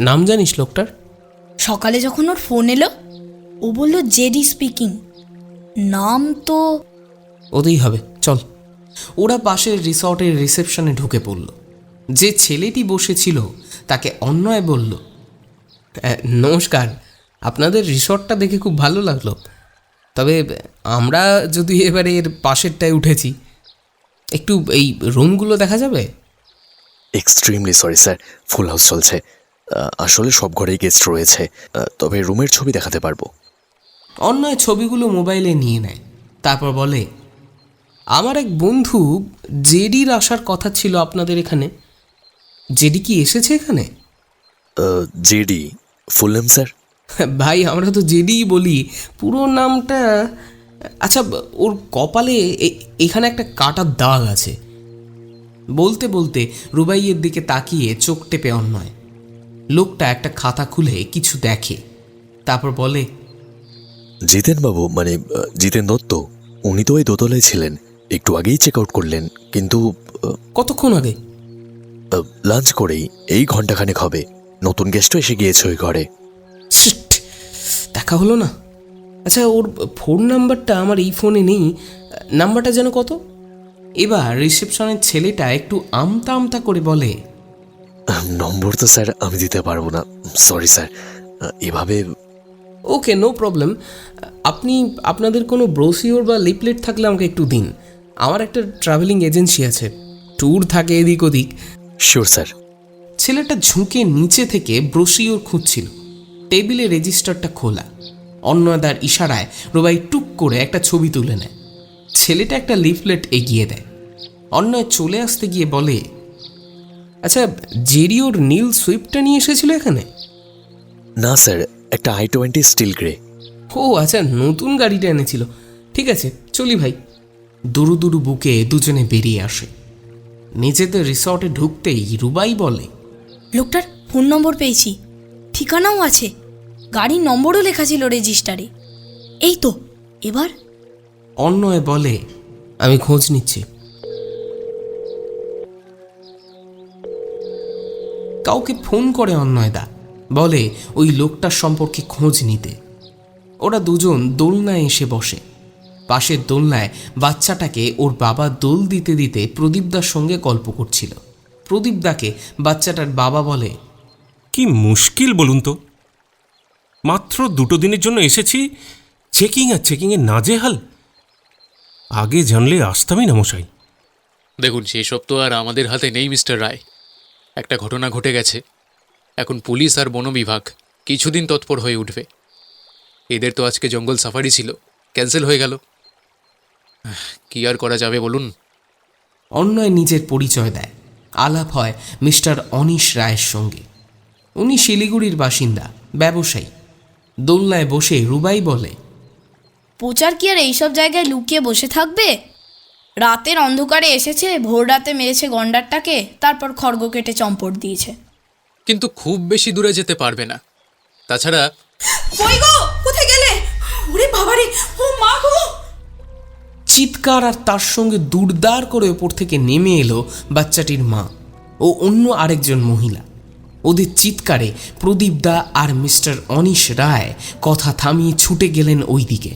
নাম জানিস লোকটার? সকালে যখন ওর ফোন এলো, ও বলল জেডি স্পিকিং। নাম তো ওতেই হবে, চল। ওরা পাশের রিসর্টের রিসেপশনে ঢুকে পড়ল। যে ছেলেটি বসেছিল তাকে অন্যয় বলল, নমস্কার, আপনাদের রিসর্টটা দেখে খুব ভালো লাগলো। তবে আমরা যদি এবারে এর পাশেরটায় উঠেছি, একটু এই রুমগুলো দেখা যাবে? Extremely sorry sir, full house চলছে। আসলে সব ঘরেই গেস্ট রয়েছে, তবে রুমের ছবি দেখাতে পারবো। অন্যয় ছবিগুলো মোবাইলে নিয়ে নেয়। তারপর বলে, আমার এক বন্ধু জেডির আসার কথা ছিল আপনাদের এখানে। জেডি কি এসেছে এখানে? JD full name sir? ভাই, আমরা তো জেডিই বলি, পুরো নামটা। আচ্ছা, ওর কপালে এখানে একটা কাটার দাগ আছে। বলতে বলতে রুবাইয়ের দিকে তাকিয়ে চোখ টেপে অন্যয়। লোকটা একটা খাতা খুলে কিছু দেখে, তারপর বলে, জিতেন বাবু, মানে জিতেন দত্ত, উনি তো ওই দোতলায় ছিলেন। একটু আগেই চেক আউট করলেন, কিন্তু কতক্ষণ আগে? লাঞ্চ করেই, এই ঘন্টাখানেক হবে। নতুন গেস্টও এসে গিয়েছে ওই ঘরে। শিট, দেখা হলো না। আচ্ছা, ওর ফোন নাম্বারটা আমার এই ফোনে নেই। নাম্বারটা যেন কত? এবার রিসেপশনের ছেলেটা একটু আমতা আমতা করে বলে, নম্বর তো স্যার আমি দিতে পারবো না, সরি স্যার। এভাবে ওকে, নো প্রবলেম। আপনি আপনাদের কোনো ব্রোশিওর বা লিফলেট থাকলে আমাকে একটু দিন। আমার একটা ট্রাভেলিং এজেন্সি আছে, ট্যুর থাকে এদিক ওদিক। Sure sir. ছেলেটা ঝুঁকে নিচে থেকে ব্রোশিওর খুঁজছিল। টেবিলে রেজিস্টারটা খোলা। অন্নদার ইশারায় রুবাই টুক করে একটা ছবি তুলে নেয়। ছেলেটা একটা লিফলেট এগিয়ে দেয়। অন্যয় চলে আসতে গিয়ে বলে, আচ্ছা, জেডি ওর নীল সুইফটটা নিয়ে এসেছিল এখানে? না স্যার, একটা i20 স্টিল গ্রে। ও আচ্ছা, নতুন গাড়িটা এনেছিল। ঠিক আছে চলি ভাই। দুরু দুরু বুকে দুজনে বেরিয়ে আসে। নিজেদের রিসর্টে ঢুকতেই রুবাই বলে, লোকটার ফোন নম্বর পেয়েছি, ঠিকানাও আছে, গাড়ির নম্বরও লেখা ছিল রেজিস্টারে। এই তো এবার। অন্যয় বলে, আমি খোঁজ নিচ্ছি। কাউকে ফোন করে অন্যয়দা, বলে ওই লোকটার সম্পর্কে খোঁজ নিতে। ওরা দুজন দোলনায় এসে বসে। পাশের দোলনায় বাচ্চাটাকে ওর বাবা দোল দিতে দিতে প্রদীপদার সঙ্গে গল্প করছিল। প্রদীপদাকে বাচ্চাটার বাবা বলে, কি মুশকিল বলুন তো, মাত্র 2 দিনের জন্য এসেছি, চেকিংয়ে নাজেহাল। আগে জানলে আসতামই না মশাই। দেখুন, সেসব তো আর আমাদের হাতে নেই মিস্টার রায়। একটা ঘটনা ঘটে গেছে, এখন পুলিশ আর বন বিভাগ কিছুদিন তৎপর হয়ে উঠবে। এদের তো আজকে জঙ্গল সাফারি ছিল, ক্যান্সেল হয়ে গেল। কি আর করা যাবে বলুন। অন্যয় নিজের পরিচয় দেয়। আলাপ হয় মিস্টার অনিশ রায়ের সঙ্গে। উনি শিলিগুড়ির বাসিন্দা, ব্যবসায়ী। দোলনায় বসে রুবাই বলে, প্রচার কি আর এইসব জায়গায় লুকিয়ে বসে থাকবে? রাতের অন্ধকারে এসেছে, ভোর রাতে মেরেছে গন্ডারটাকে, তারপর খড়গ কেটে চম্পট দিয়েছে। কিন্তু খুব বেশি দূরে যেতে পারবে না। তাছাড়া কই গো, কোথায় গেলে? ওরে বাবারে, ও মা গো! চিৎকার আর তার সঙ্গে দুর্দার করে ওপর থেকে নেমে এলো বাচ্চাটির মা ও অন্য আরেকজন মহিলা। ওদের চিৎকারে প্রদীপদা আর মিস্টার অনিশ রায় কথা থামিয়ে ছুটে গেলেন ওই দিকে।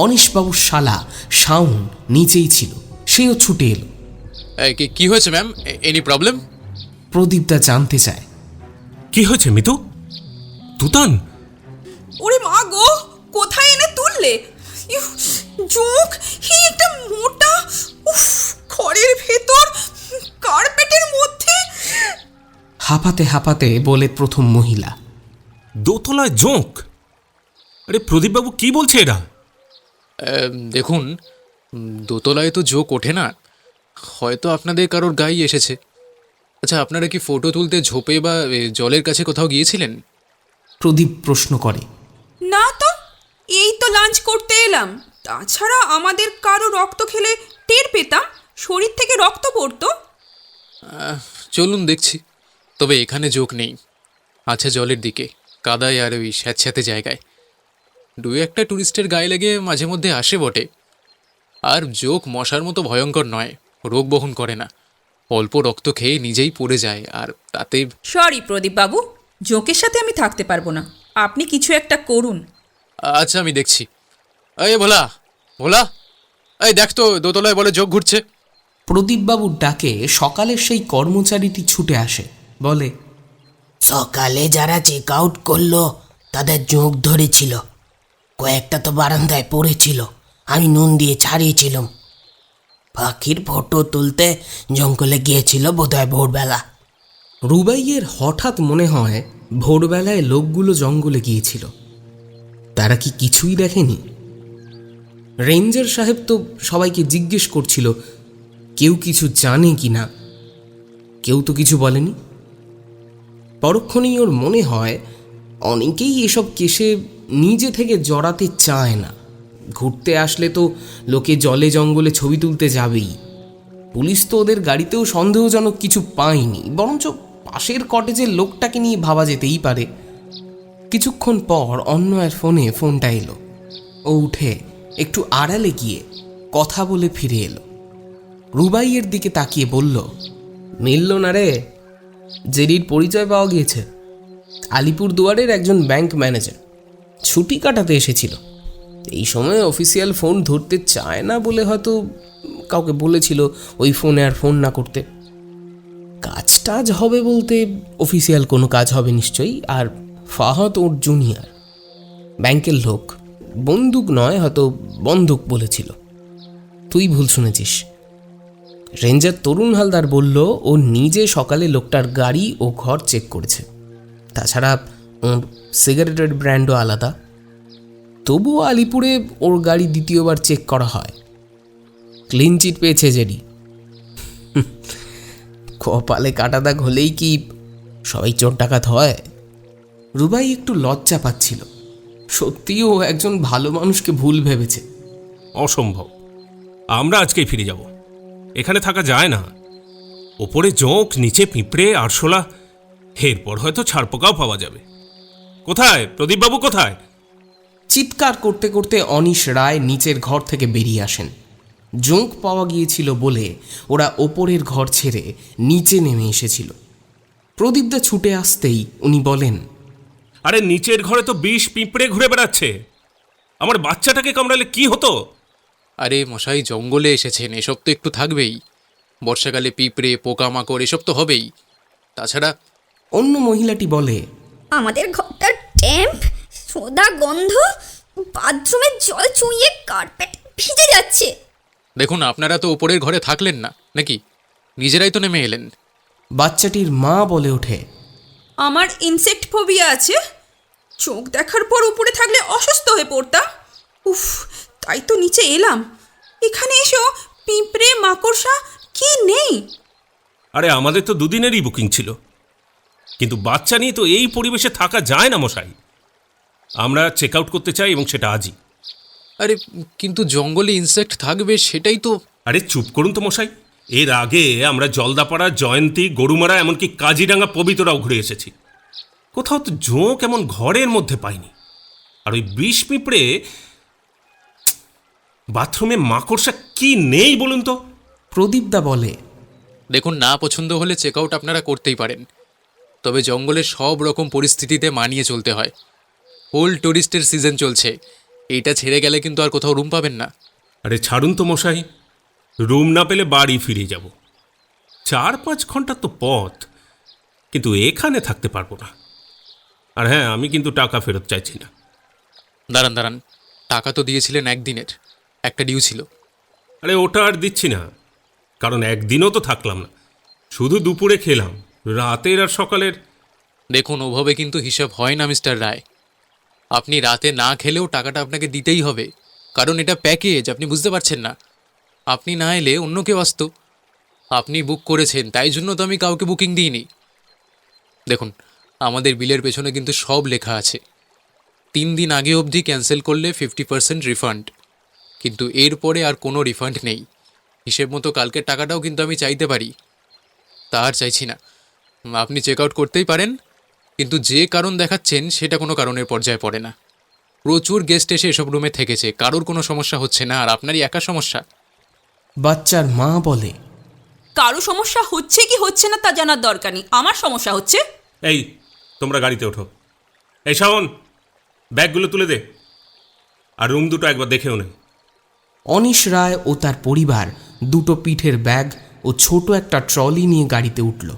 অনিশবাবুর শালা শাওন নিচেই ছিল, সেও ছুটে এলো। কি হয়েছে ম্যাম? Any problem? প্রদীপদা জানতে চায়। কি হয়েছে মিতু? তুতান? ওরে মা গো, কোথায় এনে তুললে? ইউ, জোক, হি একটা মোটা, উফ, খড়ের ভেতর, কার্পেটের মধ্যে। হাঁপাতে হাঁপাতে বলে প্রথম মহিলা, দোতলায় জোঁক? আরে প্রদীপবাবু, কি বলছে এরা? দেখুন, দোতলায় তো জোক ওঠে না, হয়তো আপনাদের কারোর গায়ে এসেছে। আচ্ছা, আপনারা কি ফটো তুলতে ঝোপে বা জলের কাছে কোথাও গিয়েছিলেন? প্রদীপ প্রশ্ন করে। না তো, এই তো লাঞ্চ করতে এলাম। তাছাড়া আমাদের কারো রক্ত খেলে টের পেতাম, শরীর থেকে রক্ত পড়তো। চলুন দেখছি। তবে এখানে জোক নেই, আছে জলের দিকে, কাদায় আর ওই স্যাঁতস্যাঁতে জায়গায়। 2-1টা টুরিস্টের গায়ে লেগে মাঝে মধ্যে আসে বটে। আর জোক মশার মতো ভয়ঙ্কর নয়, রোগ বহন করে না, অল্প রক্ত খেয়ে নিজেই পড়ে যায়, আর তাতে। সরি প্রদীপ বাবু, জোকের সাথে আমি থাকতে পারবো না, আপনি কিছু একটা করুন। আচ্ছা, আমি দেখছি। এই ভোলা, ভোলা, এই দেখ তো, দোতলায় বলে জোক ঘুরছে। প্রদীপবাবুর ডাকে সকালের সেই কর্মচারীটি ছুটে আসে, বলে, সকালে যারা চেক আউট করলো তাদের জোঁক ধরেছিল, কয়েকটা তো বারান্দায় পড়েছিল, আমি নুন দিয়ে ছাড়িয়েছিলাম। পাখির ফটো তুলতে জঙ্গলে গিয়েছিল বোধহয় ভোরবেলা। রুবাইয়ের হঠাৎ মনে হয় ভোরবেলায় লোকগুলো জঙ্গলে গিয়েছিল। তারা কি কিছুই দেখেনি? রেঞ্জার সাহেব তো সবাইকে জিজ্ঞেস করছিল কেউ কিছু জানে কি না। কেউ তো কিছু বলেনি। পরক্ষণেই ওর মনে হয় অনেকেই এসব কেসে নিজে থেকে জড়াতে চায় না। ঘুরতে আসলে তো লোকে জলে জঙ্গলে ছবি তুলতে যাবেই। পুলিশ তো ওদের গাড়িতেও সন্দেহজনক কিছু পায়নি, বরঞ্চ পাশের কটেজের লোকটাকে নিয়ে ভাবা যেতেই পারে। কিছুক্ষণ পর অন্যয়ের ফোনে ফোনটা এলো। ও উঠে একটু আড়ালে গিয়ে কথা বলে ফিরে এলো। রুবাইয়ের দিকে তাকিয়ে বলল, মিলল না রে, জেরির পরিচয় পাওয়া গিয়েছে। আলিপুর দুয়ারের একজন ব্যাংক ম্যানেজার, ছুটি কাটাতে এসেছিল। এই সময় অফিসিয়াল ফোন ধরতে চায় না বলে হয়তো কাউকে বলেছিল ওই ফোনে আর ফোন না করতে। কাজ টাজ হবে বলতে অফিসিয়াল কোনো কাজ হবে নিশ্চয়ই। আর ফাহাদ ওর জুনিয়র, ব্যাংকের লোক, বন্দুক নয় হয়তো বন্দুক বলেছিল। তুই ভুল শুনেছিস। রেঞ্জার তরুণ হালদার বলল ও নিজে সকালে লোকটার গাড়ি ও ঘর চেক করেছে। তাছাড়া ওর সিগারেটের ব্র্যান্ডও আলাদা। তবুও আলিপুরে ওর গাড়ি দ্বিতীয়বার চেক করা হয়। ক্লিন চিট পেয়েছে জেডি। কপালে কাটা দাগ হলেই কি সবাই চোর ডাকাত হয়? রুবাই একটু লজ্জা পাচ্ছিল। সত্যিই ও একজন ভালো মানুষকে ভুল ভেবেছে। অসম্ভব। আমরা আজকেই ফিরে যাব, এখানে থাকা যায় না। ওপরে জোঁক, নিচে পিঁপড়ে, আরশোলা, এরপর হয়তো ছাড়পোকাও পাওয়া যাবে। কোথায় প্রদীপবাবু, কোথায়? চিৎকার করতে করতে অনিশ রায় নিচের ঘর থেকে বেরিয়ে আসেন। জোঁক পাওয়া গিয়েছিল বলে ওরা ওপরের ঘর ছেড়ে নিচে নেমে এসেছিল। প্রদীপদা ছুটে আসতেই উনি বলেন, আরে নিচের ঘরে তো 20 পিঁপড়ে ঘুরে বেড়াচ্ছে, আমার বাচ্চাটাকে কামড়ালে কি হতো? আরে মশাই, জঙ্গলে এসেছেন, এসব তো একটু থাকবেই। বর্ষাকালে পিঁপড়ে, পোকামাকড় এসব তো হবেই। তাছাড়া অন্য মহিলাটি বলে, আমাদের ঘরটার ট্যাম্প, সোদা গন্ধ, বাথরুমের জল চুইয়ে কার্পেট ভিজে যাচ্ছে। দেখুন, আপনারা তো ওপরের ঘরে থাকলেন না নাকি? নিজেরাই তো নেমে এলেন। বাচ্চাটির মা বলে ওঠে, আমার ইনসেক্ট ফোবিয়া আছে, চোখ দেখার পর উপরে থাকলে অসুস্থ হয়ে পড়তাম। উফ, তাই তো নিচে এলাম। এখানে এসেও পিঁপড়ে মাকড়সা কি নেই। আরে আমাদের তো দুদিনেরই বুকিং ছিল, কিন্তু বাচ্চা নিয়ে তো এই পরিবেশে থাকা যায় না মশাই। আমরা চেক আউট করতে চাই, এবং সেটা আজই। আরে কিন্তু জঙ্গলে ইনসেক্ট থাকবে, সেটাই তো। আরে চুপ করুন তো মশাই, এর আগে আমরা জলদাপাড়া, জয়ন্তী, গরুমারা, এমনকি কাজিরাঙ্গা পবিতরাও ঘুরে এসেছি। কোথাও তো জোঁক এমন ঘরের মধ্যে পাইনি। আর ওই 20 পিঁপড়ে, বাথরুমে মাকড়সা কি নেই বলুন তো? প্রদীপদা বলে, দেখুন, না পছন্দ হলে চেক আউট আপনারা করতেই পারেন, তবে জঙ্গলের সব রকম পরিস্থিতিতে মানিয়ে চলতে হয়। হোল টুরিস্টের সিজন চলছে, এইটা ছেড়ে গেলে কিন্তু আর কোথাও রুম পাবেন না। আরে ছাড়ুন তো মশাই, রুম না পেলে বাড়ি ফিরে যাব। 4-5 ঘন্টার তো পথ, কিন্তু এখানে থাকতে পারবো না। আর হ্যাঁ, আমি কিন্তু টাকা ফেরত চাইছি না। দাঁড়ান দাঁড়ান, টাকা তো দিয়েছিলেন একদিনের, একটা ডিউ ছিল। আরে ওটা আর দিচ্ছি না, কারণ একদিনও তো থাকলাম না, শুধু দুপুরে খেলাম, রাতের আর সকালের। দেখুন, ওভাবে কিন্তু হিসাব হয় না মিস্টার রায়। আপনি রাতে না খেলেও টাকাটা আপনাকে দিতেই হবে, কারণ এটা প্যাকেজ, আপনি বুঝতে পারছেন না। আপনি না এলে অন্য কেউ আসতো। আপনি বুক করেছেন, তাই জন্য তো আমি কাউকে বুকিং দিইনি। দেখুন, আমাদের বিলের পেছনে কিন্তু সব লেখা আছে। 3 দিন আগে অবধি ক্যান্সেল করলে 50% রিফান্ড, কিন্তু এরপরে আর কোনো রিফান্ড নেই। হিসেব মতো কালকের টাকাটাও কিন্তু আমি চাইতে পারি, তা আর চাইছি না। আপনি চেক আউট করতেই পারেন, কিন্তু যে কারণ দেখাচ্ছেন সেটা কোনো কারণের পর্যায়ে পড়ে না। প্রচুর গেস্ট এসে এসব রুমে থেকেছে, কারোর কোনো সমস্যা হচ্ছে না, আর আপনারই একা সমস্যা। বাচ্চার মা বলে, কারো সমস্যা হচ্ছে কি হচ্ছে না তা জানার দরকার নেই, আমার সমস্যা হচ্ছে। এই তোমরা গাড়িতে ওঠো। এই শাওন, ব্যাগগুলো তুলে দে, আর রুম দুটো একবার দেখেও নে। অনিশ রায় ও তার পরিবার দুটো পিঠের ব্যাগ ও ছোট একটা ট্রলি নিয়ে গাড়িতে উঠল।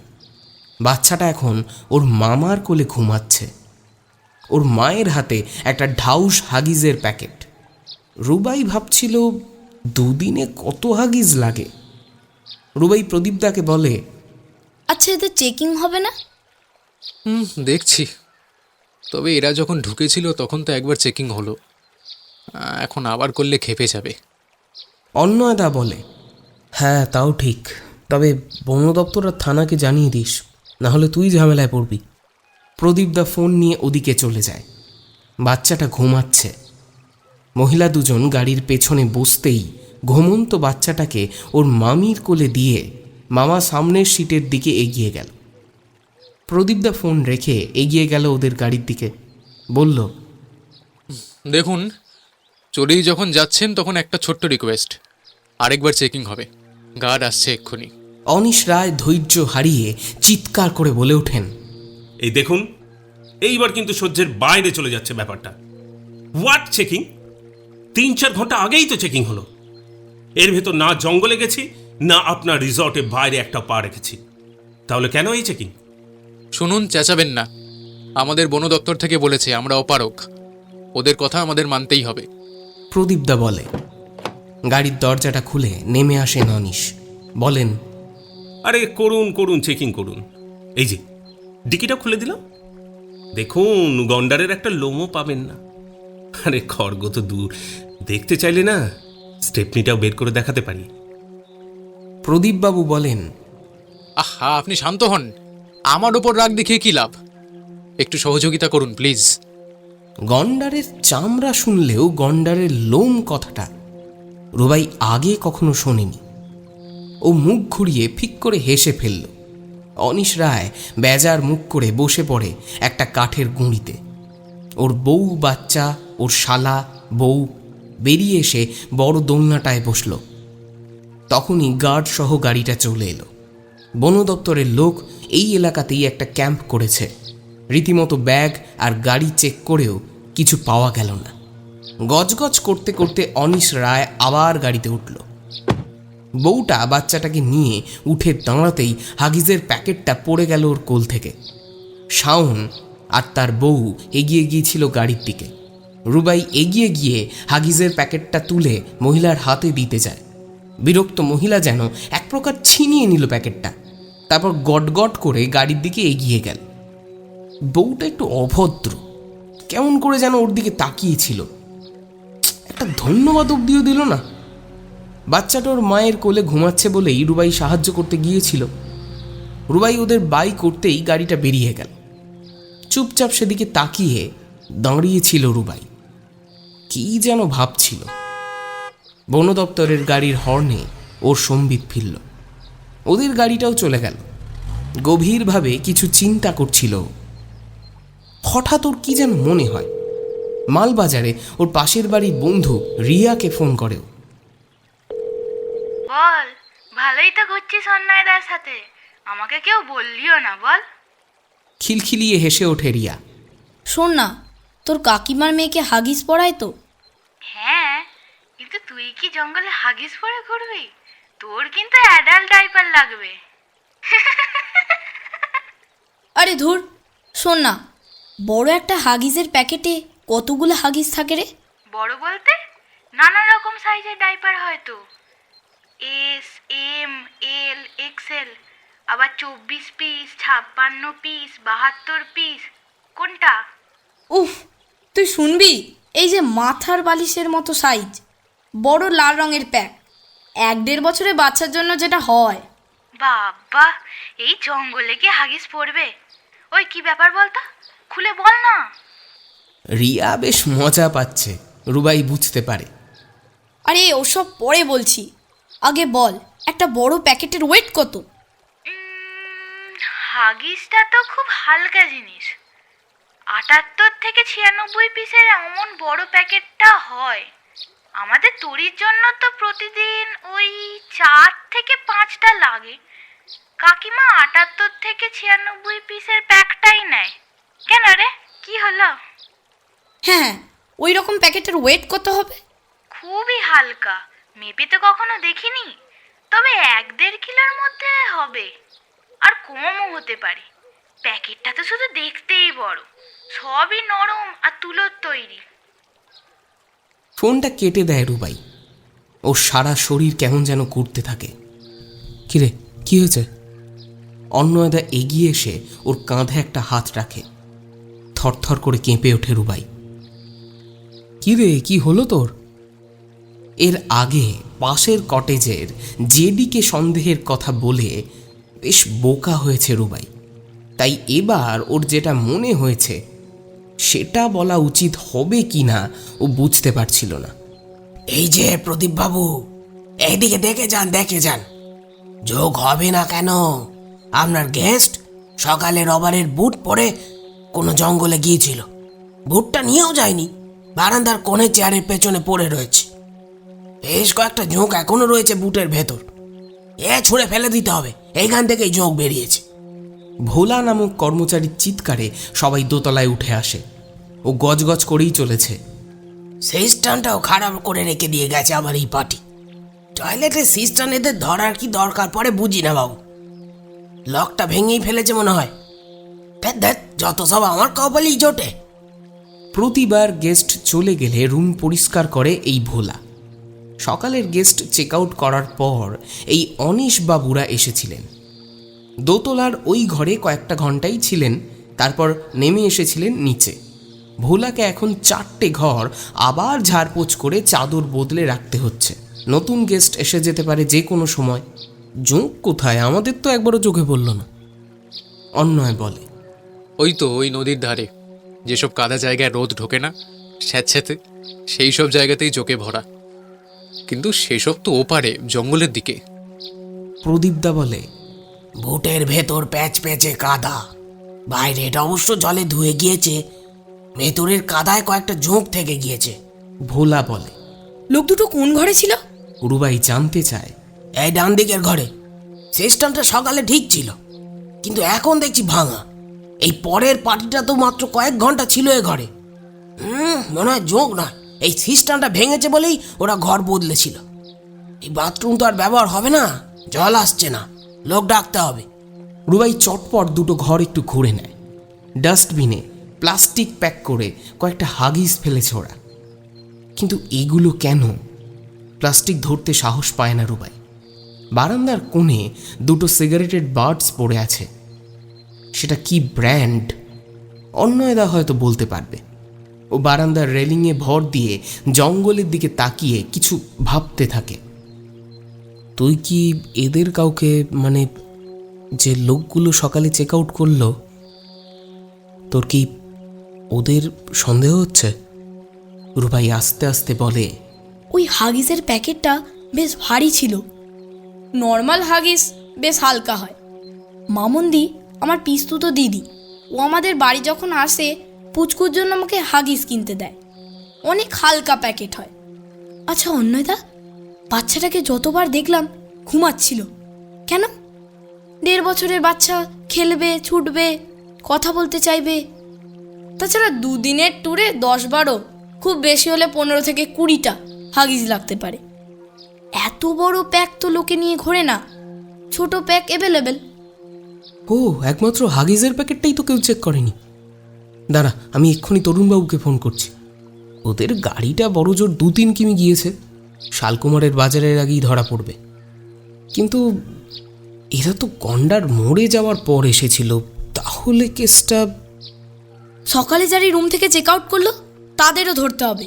বাচ্চাটা এখন ওর মামার কোলে ঘুমাচ্ছে। ওর মায়ের হাতে একটা ঢাউস হাগিজের প্যাকেট। রুবাই ভাবছিল 2 দিনে কত হাগিজ লাগে। রুবাই প্রদীপদাকে বলে, আচ্ছা, এদের চেকিং হবে না? দেখছি, তবে এরা যখন ঢুকেছিল তখন তো একবার চেকিং হলো, এখন আবার করলে খেপে যাবে। অন্নয়দা বলে, হ্যাঁ তাও ঠিক, তবে বন দপ্তর আর থানাকে জানিয়ে দিস, নাহলে তুই ঝামেলায় পড়বি। প্রদীপদা ফোন নিয়ে ওদিকে চলে যায়। বাচ্চাটা ঘুমাচ্ছে। মহিলা দুজন গাড়ির পেছনে বসতেই ঘুমন্ত বাচ্চাটাকে ওর মামির কোলে দিয়ে মামা সামনের সিটের দিকে এগিয়ে গেল। প্রদীপদা ফোন রেখে এগিয়ে গেল ওদের গাড়ির দিকে, বলল, দেখুন, চলেই যখন যাচ্ছেন তখন একটা ছোট্ট রিকোয়েস্ট, আরেকবার চেকিং হবে, গার্ড আসছে এক্ষুনি। অনিশ রায় ধৈর্য হারিয়ে চিৎকার করে বলে ওঠেন, এই দেখুন, এইবার কিন্তু সহ্যের বাইরে চলে যাচ্ছে ব্যাপারটা। What checking? 3-4 ঘন্টা আগেই তো চেকিং হলো। এর ভেতর না জঙ্গলে গেছি, না আপনার রিসর্টের বাইরে একটা পা রেখেছি, তাহলে কেন এই চেকিং? শুনুন, চেঁচাবেন না। আমাদের বন দপ্তর থেকে বলেছে আমরা অপারক, ওদের কথা আমাদের মানতেই হবে। প্রদীপদা বলে। গাড়ির দরজাটা খুলে নেমে আসেন অনিশ, বলেন, আরে করুন করুন, চেকিং করুন। এই যে ডিকিটা খুলে দিলাম, দেখুন গন্ডারের একটা লোমও পাবেন না। আরে খড়গ তো দূর, দেখতে চাইলে না স্টেপনিটাও বের করে দেখাতে পারি। প্রদীপবাবু বলেন, আহা, আপনি শান্ত হন, আমার ওপর রাগ দেখিয়ে কি লাভ? একটু সহযোগিতা করুন প্লিজ। গন্ডারের চামড়া শুনলেও গন্ডারের লোম কথাটা রুবাই আগে কখনো শোনেনি। ও মুখ ঘুরিয়ে ফিক করে হেসে ফেলল। অনিশ রায় বেজার মুখ করে বসে পড়ে একটা কাঠের গুঁড়িতে। ওর বউ, বাচ্চা, ওর শালা, বউ বেরিয়ে এসে বড় দোলনাটায় বসল। তখনই গার্ড সহ গাড়িটা চলে এলো। বন দপ্তরের লোক এই এলাকাতেই একটা ক্যাম্প করেছে। রীতিমতো ব্যাগ আর গাড়ি চেক করেও কিছু পাওয়া গেল না। গজগজ করতে করতে অনিশ রায় আবার গাড়িতে উঠল। বউটা বাচ্চাটাকে নিয়ে উঠে দাঁড়াতেই হাগিজের প্যাকেটটা পড়ে গেল ওর কোল থেকে। শাওন আর তার বউ এগিয়ে গিয়েছিল গাড়ির দিকে। রুবাই এগিয়ে গিয়ে হাগিজের প্যাকেটটা তুলে মহিলার হাতে দিতে যায়। বিরক্ত মহিলা যেন এক প্রকার ছিনিয়ে নিল প্যাকেটটা, তারপর গটগট করে গাড়ির দিকে এগিয়ে গেল। বউটা একটু অভদ্র, কেমন করে যেন ওর দিকে তাকিয়েছিল। একটা ধন্যবাদ অব্দিও দিল না। বাচ্চাটা ওর মায়ের কোলে ঘুমাচ্ছে বলেই রুবাই সাহায্য করতে গিয়েছিল। রুবাই ওদের বাই করতেই গাড়িটা বেরিয়ে গেল। চুপচাপ সেদিকে তাকিয়ে দাঁড়িয়েছিল রুবাই, কি যেন ভাবছিল। বন দপ্তরের গাড়ির হর্নে ওর সম্বিত ফিরল। ওদের গাড়িটাও চলে গেল। গভীরভাবে কিছু চিন্তা করছিল। হঠাৎ ওর কি যেন মনে হয়। মালবাজারে ওর পাশের বাড়ির বন্ধু রিয়াকে ফোন করে। বল, ভালোই তো ঘুরছিস অন্যায়দার সাথে, আমাকে কেউ বললিও না বল। খিলখিলিয়ে হেসে ওঠে রিয়া। শোন না, তোর কাকিমার মেয়েকে হাগিস পড়ায় তো? হ্যাঁ, কিন্তু তুই কি জঙ্গলে হাগিস পরে ঘুরবি? তোর কিন্তু অ্যাডাল্ট ডাইপার লাগবে। আরে ধুর, শোন না, বড় একটা হাগিসের প্যাকেটে কতগুলো হাগিস থাকে রে? বড় বলতে নানা রকম সাইজের ডাইপার হয়তো, এস, এম, এল, এক্সেল, আবার 24 পিস, 56 পিস, 72 পিস। কোনটা? উফ, তুই শুনবি? এই যে মাথার বালিশের মতো সাইজ, বড় লাল রঙের প্যাক, 1-1.5 বছরের বাচ্চার জন্য যেটা হয়। বাবা, এই জঙ্গলে কি হাগিস পড়বে? ওই কি ব্যাপার বলতো, খুলে বল না। রিয়া বেশ মজা পাচ্ছে, রুবাই বুঝতে পারে। আরে ওসব পরে বলছি, আগে বল একটা বড় প্যাকেটের ওয়েট কত? হাগিসটা তো খুব হালকা জিনিস, 78 থেকে 96 পিসের এমন বড় প্যাকেটটা হয়। আমাদের তরির জন্য তো প্রতিদিন ওই 4 থেকে 5টা লাগে। কাকিমা 78 থেকে 96 পিসের প্যাকটাই নেয়। কেন রে, কি হলো? হ্যাঁ, ওই রকম প্যাকেটের ওয়েট কত হবে? খুবই হালকা, মেপে তো কখনো দেখিনি, তবে 1-1.5 কিলোর মধ্যে হবে, আর কমও হতে পারে। প্যাকেটটা তো শুধু দেখতেই বড়, সবই নরম আর তুলোর তৈরি। ফোনটা কেটে দেয় রুবাই। ওর সারা শরীর কেমন যেন করতে থাকে। কিরে, কি হয়েছে? অন্নয়দা এগিয়ে এসে ওর কাঁধে একটা হাত রাখে। থরথর করে কেঁপে ওঠে রুবাই। কিরে, কি হলো তোর? এর আগে পাশের কটেজের জেডিকে সন্দেহের কথা বলে বেশ বোকা হয়েছে রুবাই। তাই এবার ওর যেটা মনে হয়েছে সেটা বলা উচিত হবে কি না ও বুঝতে পারছিল না। এই যে প্রদীপ বাবু, এইদিকে দেখে যান। যোগ হবে না কেন? আপনার গেস্ট সকালে রবারের বুট পরে কোনো জঙ্গলে গিয়েছিল, বুটটা নিয়েও যায়নি, বারান্দার কোণে চেয়ারের পেছনে পড়ে রয়েছে। বেশ কয়েকটা ঝোঁক এখনো রয়েছে বুটের ভেতর, ছুঁড়ে ফেলে দিতে হবে, এইখান থেকেই ঝোঁক বেরিয়েছে। ভোলা নামক কর্মচারীর চিৎকারে সবাই দোতলায় উঠে আসে। ও গজগজ করেই চলেছে। সিস্টেমটাও খারাপ করে রেখে দিয়ে গেছে আবার এই পার্টি। টয়লেটের সিস্টেম এদের ধরার কি দরকার পড়ে বুঝি না বাবু, লকটা ভেঙেই ফেলেছে মনে হয়। যত সব আমার কপালেই জোটে। প্রতিবার গেস্ট চলে গেলে রুম পরিষ্কার করে এই ভোলা। সকালের গেস্ট চেক আউট করার পর এই অনিশ বাবুরা এসেছিলেন। দোতলার ওই ঘরে কয়েকটা ঘন্টাই ছিলেন, তারপর নেমে এসেছিলেন নিচে। ভোলাকে এখন 4টে ঘর আবার ঝাড়পোছ করে চাদর বদলে রাখতে হচ্ছে। নতুন গেস্ট এসে যেতে পারে যে কোনো সময়। জোঁক কোথায়, আমাদের তো একবারও চোখে পড়ল না। অন্যয় বলে, ওই তো ওই নদীর ধারে যেসব কাদা জায়গায় রোদ ঢোকে না স্যাঁতস্যাঁতে, সেই সব জায়গাতেই জোকে ভরা। কিন্তু সেসব তো ওপারে জঙ্গলের দিকে। প্রদীপদা বলে, বুটের ভেতর প্যাচ প্যাচে কাদা, বাইরেটা অবশ্য জলে ধুয়ে গিয়েছে, ভেতরের কাদায় কয়েকটা ঝোঁক থেকে গিয়েছে। ভোলা বলে। লোক দুটো কোন ঘরে ছিল? রুবাই জানতে চায়। এই ডান দিকের ঘরে। সিস্টেমটা সকালে ঠিক ছিল, কিন্তু এখন দেখছি ভাঙা। এই পরের পার্টিটা তো মাত্র কয়েক ঘন্টা ছিল এ ঘরে। মনে হয় যোগ নয়, এই সিস্টেমটা ভেঙেছে বলেই ওরা ঘর বদলেছিল। এই বাথরুম তো আর ব্যবহার হবে না, জল আসছে না, লোক ডাকতে হবে। রুবাই চটপট দুটো ঘর একটু ঘুরে নেয়। ডাস্টবিনে প্লাস্টিক প্যাক করে কয়েকটা হাগিস ফেলেছে ওরা। কিন্তু এগুলো কেন? প্লাস্টিক ধরতে সাহস পায় না রুবাই। বারান্দার কোণে দুটো সিগারেটের বার্ডস পড়ে আছে। সেটা কি ব্র্যান্ড অন্যয়দা হয়তো বলতে পারবে। ও বারান্দার রেলিংয়ে ভর দিয়ে জঙ্গলের দিকে তাকিয়ে কিছু ভাবতে থাকে। তুই কি এদের কাউকে, মানে যে লোকগুলো সকালে চেক আউট করলো, তোর কি ওদের সন্দেহ হচ্ছে? রুবাই আস্তে আস্তে বলে, ওই হাগিসের প্যাকেটটা বেশ ভারী ছিল। নর্মাল হাগিস বেশ হালকা হয়। মামুন্দি আমার পিস্তুতো দিদি, ও আমাদের বাড়ি যখন আসে পুচকুর জন্য আমাকে হাগিস কিনতে দেয়। অনেক হালকা প্যাকেট হয়। আচ্ছা অন্যদা, বাচ্চাটাকে যতবার দেখলাম ঘুমাচ্ছিল কেন? 1.5 বছরের বাচ্চা, খেলবে, ছুটবে, কথা বলতে চাইবে। তাছাড়া 2 দিনের ট্যুরে 10-12, খুব বেশি হলে 15 থেকে 20টা হাগিস লাগতে পারে। এত বড় প্যাক তো লোকে নিয়ে ঘোরে না, ছোট প্যাক অ্যাভেলেবেল। ও একমাত্র হাগিজের প্যাকেটটাই তো কেউ চেক করেনি। দাঁড়া, আমি এক্ষুনি তরুণবাবুকে ফোন করছি। ওদের গাড়িটা বড় জোর 2-3 কিমি গিয়েছে, শালকুমারের বাজারের আগেই ধরা পড়বে। কিন্তু এরা তো গন্ডার মোড়ে যাওয়ার পর এসেছিল, তাহলে কেসটা... সকালে যারা রুম থেকে চেক আউট করলো তাদেরও ধরতে হবে।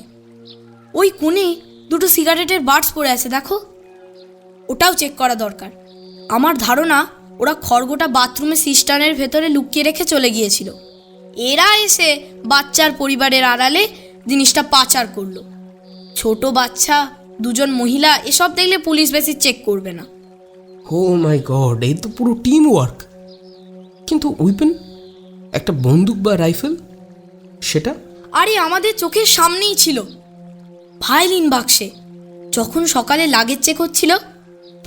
ওই কোণে দুটো সিগারেটের বার্ডস পড়ে আছে, দেখো, ওটাও চেক করা দরকার। আমার ধারণা ওরা খড়গোটা বাথরুমে সিস্টানের ভেতরে লুকিয়ে রেখে চলে গিয়েছিল। এরা এসে বাচ্চার পরিবারের আড়ালে জিনিসটা পাচার করলো। ছোট বাচ্চা, 2 জন মহিলা, এসব দেখলে পুলিশ বেশি চেক করবে না। ও মাই গড, এই তো পুরো টিম ওয়ার্ক। কিন্তু উইপেন, একটা বন্দুক বা রাইফেল, সেটা? আরে আমাদের চোখের সামনেই ছিল, ভায়োলিন বাক্সে। যখন সকালে লাগেজ চেক হচ্ছিল,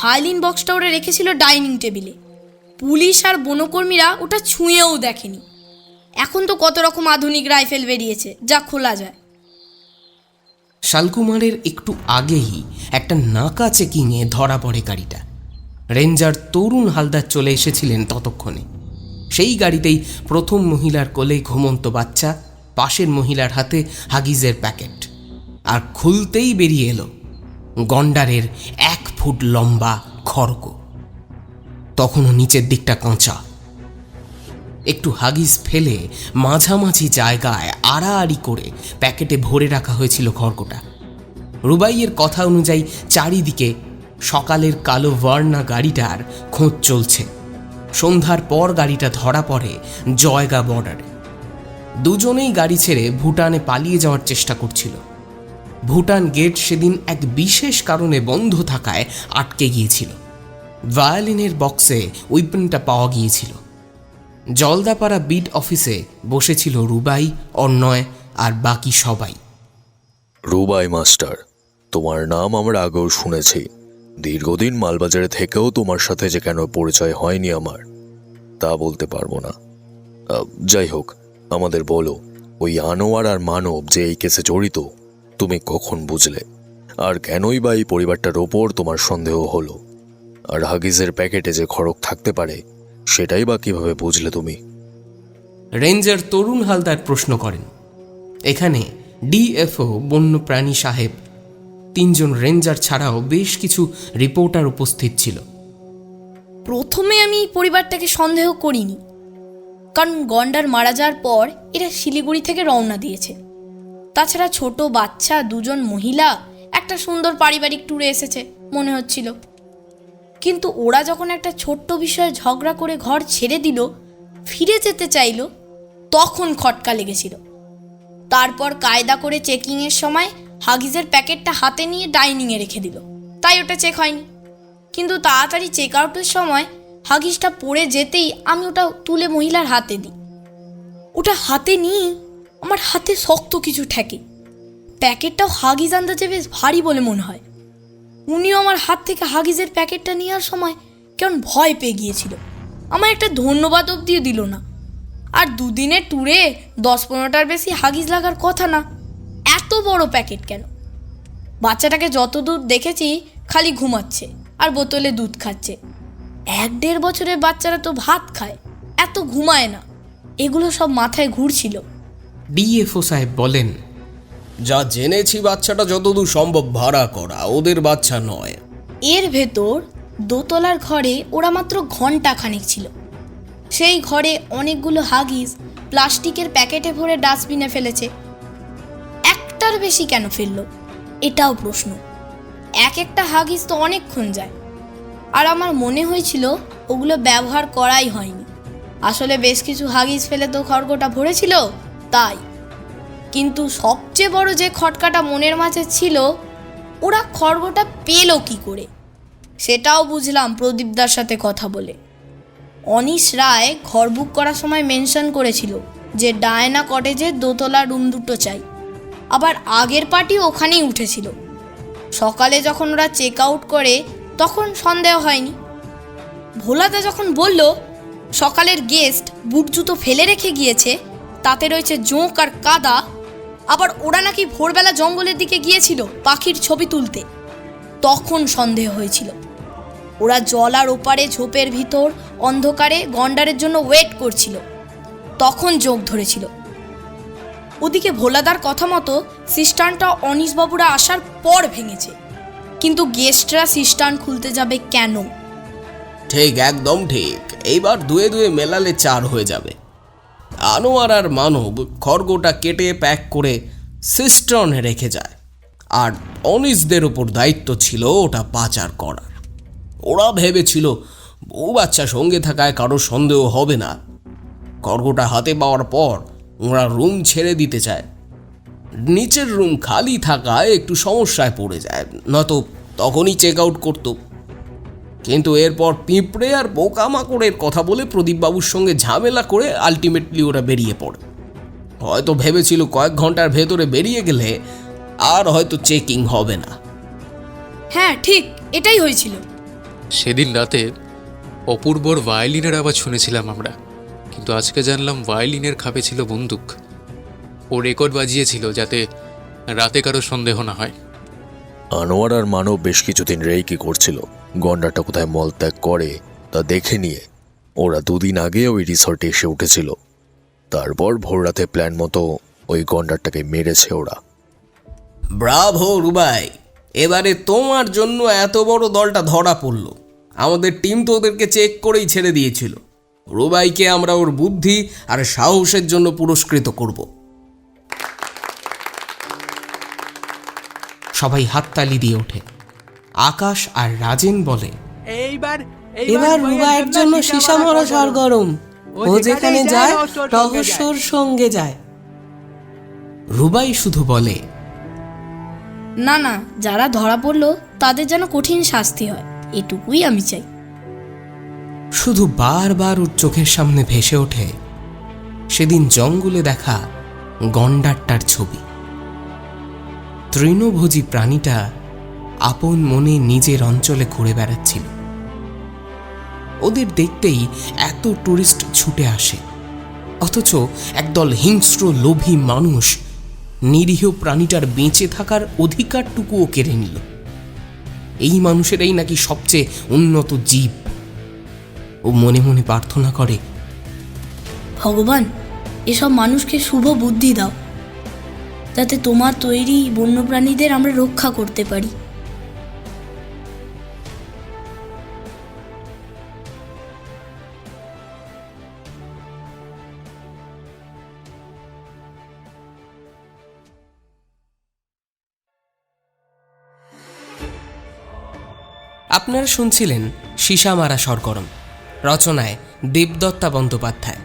ভায়োলিন বক্সটা ওরা রেখেছিল ডাইনিং টেবিলে। পুলিশ আর বনকর্মীরা ওটা ছুঁয়েও দেখেনি। এখন তো কত রকম আধুনিক রাইফেল বেরিয়েছে যা খোলা যায়। শালকুমারের একটু আগেই একটা নাকা চেকিংয়ে ধরা পড়ে গাড়িটা। রেঞ্জার তরুণ হালদার চলে এসেছিলেন ততক্ষণে। সেই গাড়িতেই প্রথম মহিলার কোলে ঘুমন্ত বাচ্চা, পাশের মহিলার হাতে হাগিজের প্যাকেট। আর খুলতেই বেরিয়ে এলো গন্ডারের 1 ফুট লম্বা খড়গ। তখনও নিচের দিকটা কাঁচা। একটু হাগিস ফেলে মাঝামাঝি জায়গায় আড়াআড়ি করে প্যাকেটে ভরে রাখা হয়েছিল খড়গটা। রুবাইয়ের কথা অনুযায়ী চারিদিকে সকালের কালো ভার্না গাড়িটার খোঁজ চলছে। সন্ধ্যার পর গাড়িটা ধরা পড়ে জয়গা বর্ডারে। দুজনেই গাড়ি ছেড়ে ভুটানে পালিয়ে যাওয়ার চেষ্টা করছিল। ভুটান গেট সেদিন এক বিশেষ কারণে বন্ধ থাকায় আটকে গিয়েছিল। ভায়োলিনের বক্সে উইপেনটা পাওয়া গিয়েছিল। জলদাপাড়া বিট অফিসে বসেছিল রুবাই, অন্যয় আর বাকি সবাই। রুবাই মাস্টার, তোমার নাম আমরা আগেও শুনেছি। দীর্ঘদিন মালবাজারে থেকেও তোমার সাথে যে কেন পরিচয় হয়নি আমার, তা বলতে পারবো না। যাই হোক, আমাদের বলো, ওই আনোয়ার আর মানব যে এই কেসে জড়িত, তুমি কখন বুঝলে? আর কেনই বা এই পরিবারটার ওপর তোমার সন্দেহ হলো? আর হাগিজের প্যাকেটে যে খড়গ থাকতে পারে, সেটাই বা কিভাবে বুঝলে তুমি? রেঞ্জার তরুণ হালদার প্রশ্ন করেন। এখানে ডিএফও বন্যপ্রাণী সাহেব, 3 জন রেঞ্জার ছাড়াও বেশ কিছু রিপোর্টার উপস্থিত ছিল। প্রথমে আমি পরিবারটাকে সন্দেহ করিনি, কারণ গন্ডার মারা যাওয়ার পর এরা শিলিগুড়ি থেকে রওনা দিয়েছে। তাছাড়া ছোট বাচ্চা, 2 জন মহিলা, একটা সুন্দর পারিবারিক ট্যুরে এসেছে মনে হচ্ছিল। কিন্তু ওরা যখন একটা ছোট্ট বিষয়ে ঝগড়া করে ঘর ছেড়ে দিল, ফিরে যেতে চাইল, তখন খটকা লেগেছিল। তারপর কায়দা করে চেকিংয়ের সময় হাগিজের প্যাকেটটা হাতে নিয়ে ডাইনিংয়ে রেখে দিল, তাই ওটা চেক হয়নি। কিন্তু তাড়াতাড়ি চেক আউটের সময় হাগিজটা পড়ে যেতেই আমি ওটা তুলে মহিলার হাতে দিই। ওটা হাতে নিয়ে আমার হাতে শক্ত কিছু ঠেকে। প্যাকেটটাও হাগিজ আন্দাজে বেশ ভারী বলে মনে হয়। উনিও আমার হাত থেকে হাগিজের প্যাকেটটা নেওয়ার সময় কেমন ভয় পেয়ে গিয়েছিল। আমার একটা ধন্যবাদ অবধিও দিল না। আর দুদিনের ট্যুরে 10-15টার বেশি হাগিজ লাগার কথা না, এত বড় প্যাকেট কেন? বাচ্চাটাকে যতদূর দেখেছি খালি ঘুমাচ্ছে আর বোতলে দুধ খাচ্ছে। 1-1.5 বছরের বাচ্চারা তো ভাত খায়, এত ঘুমায় না। এগুলো সব মাথায় ঘুরছিল। ডিএফও সাহেব বলেন, যা জেনেছি বাচ্চাটা যতদূর সম্ভব ভাড়া করা, ওদের বাচ্চা নয়। এর ভেতর দোতলার ঘরে ওরা মাত্র ঘন্টাখানেক ছিল। সেই ঘরে অনেকগুলো হাগিজ প্লাস্টিকের প্যাকেটে ভরে ডাস্টবিনে ফেলেছে। একটার বেশি কেন ফেললো, এটাও প্রশ্ন। একটা হাগিজ তো অনেকক্ষণ যায়। আর আমার মনে হয়েছিল ওগুলো ব্যবহার করাই হয়নি। আসলে বেশ কিছু হাগিজ ফেলে তো খড়গোটা ভরেছিল, তাই। কিন্তু সবচেয়ে বড় যে খটকাটা মনের মাঝে ছিল, ওরা খড়গোটা পেল কি করে, সেটাও বুঝলাম প্রদীপদার সাথে কথা বলে। অনিশ রায় ঘর বুক করার সময় মেনশন করেছিল যে ডায়না কটেজের দোতলা রুম দুটো চাই। আবার আগের পার্টি ওখানেই উঠেছিল। সকালে যখন ওরা চেক আউট করে তখন সন্দেহ হয়নি। ভোলাদা যখন বলল সকালের গেস্ট বুট জুতো ফেলে রেখে গিয়েছে, তাতে রয়েছে জোঁক আর কাদা, আবার ওরা নাকি ভোরবেলা জঙ্গলের দিকে গিয়েছিল পাখির ছবি তুলতে, তখন সন্দেহ হয়েছিল। ওরা জলার ওপারে ঝোপের ভিতর অন্ধকারে গন্ডারের জন্য ওয়েট করছিল, তখন যোগ ধরেছিল। ওদিকে ভোলাদার কথা মতো সিস্টানটা অনিশবাবুরা আসার পর ভেঙেছে। কিন্তু গেস্টরা সিস্টান খুলতে যাবে কেন? ঠিক, একদম ঠিক। এইবার দুয়ে দুয়ে মেলালে 4 হয়ে যাবে। আনোয়ার আর মানব খড়গোটা কেটে প্যাক করে সিস্টনে রেখে যায়, আর অনিশদের ওপর দায়িত্ব ছিল ওটা পাচার করার। ওরা ভেবেছিল বউ বাচ্চা সঙ্গে থাকায় কারো সন্দেহ হবে না। খড়গোটা হাতে পাওয়ার পর ওরা রুম ছেড়ে দিতে চায়। নিচের রুম খালি থাকায় একটু সমস্যায় পড়ে যায়, নয়তো তখনই চেক আউট করতো। কিন্তু এরপর পিঁপড়ে আর পোকামাকড়ের কথা বলে প্রদীপবাবুর সঙ্গে ঝামেলা করে আলটিমেটলি ওরা বেরিয়ে পড়ে। হয়তো ভেবেছিল কয়েক ঘন্টার ভেতরে বেরিয়ে গেলে আর হয়তো চেকিং হবে না। হ্যাঁ ঠিক, এটাই হয়েছিল। সেদিন রাতে অপূর্বর ভায়োলিনের আওয়াজ শুনেছিলাম আমরা, কিন্তু আজকে জানলাম ভায়োলিনের খাপে ছিল বন্দুক। ও রেকর্ড বাজিয়েছিল যাতে রাতে কারো সন্দেহ না হয়। আনোয়ার আর মানব বেশ কিছুদিন রেইকি করছিল গন্ডারটা কোথায় মলত্যাগ করে তা দেখে নিয়ে। ওরা 2 দিন আগে ওই রিসর্টে এসে উঠেছিল। তারপর ভোর রাতে প্ল্যান মতো ওই গন্ডারটাকে মেরেছে ওরা। ব্রাভো রুবাই, এবারে তোমার জন্য এত বড় দলটা ধরা পড়ল। আমাদের টিম তো ওদেরকে চেক করেই ছেড়ে দিয়েছিল। রুবাইকে আমরা ওর বুদ্ধি আর সাহসের জন্য পুরস্কৃত করব। সবাই হাততালি দিয়ে ওঠে। আকাশ আর রাজেন বলে, এবার রুবাইয়ের জন্য সীসা মরা সরগরম। ও যেখানে যায় রহস্যর সঙ্গে যায়। রুবাই শুধু বলে, না না, যারা ধরা পড়লো তাদের যেন কঠিন শাস্তি হয়, এটুকুই আমি চাই। শুধু বারবার ওর চোখের সামনে ভেসে ওঠে সেদিন জঙ্গলে দেখা গন্ডারটার ছবি। তৃণভোজী প্রাণীটা আপন মনে নিজের অঞ্চলে ঘুরে বেড়াচ্ছিল। ওদের দেখতেই এত টুরিস্ট ছুটে আসে, অথচ একদল হিংস্র লোভী মানুষ নিরীহ প্রাণীটার বেঁচে থাকার অধিকারটুকুও কেড়ে নিল। এই মানুষেরাই নাকি সবচেয়ে উন্নত জীব। ও মনে মনে প্রার্থনা করে, ভগবান এসব মানুষকে শুভ বুদ্ধি দাও, যাতে তোমার তৈরি বন্যপ্রাণীদের আমরা রক্ষা করতে পারি। আপনারা শুনছিলেন সীসা মারা সরগরম, রচনায় দেবদত্তা বন্দ্যোপাধ্যায়।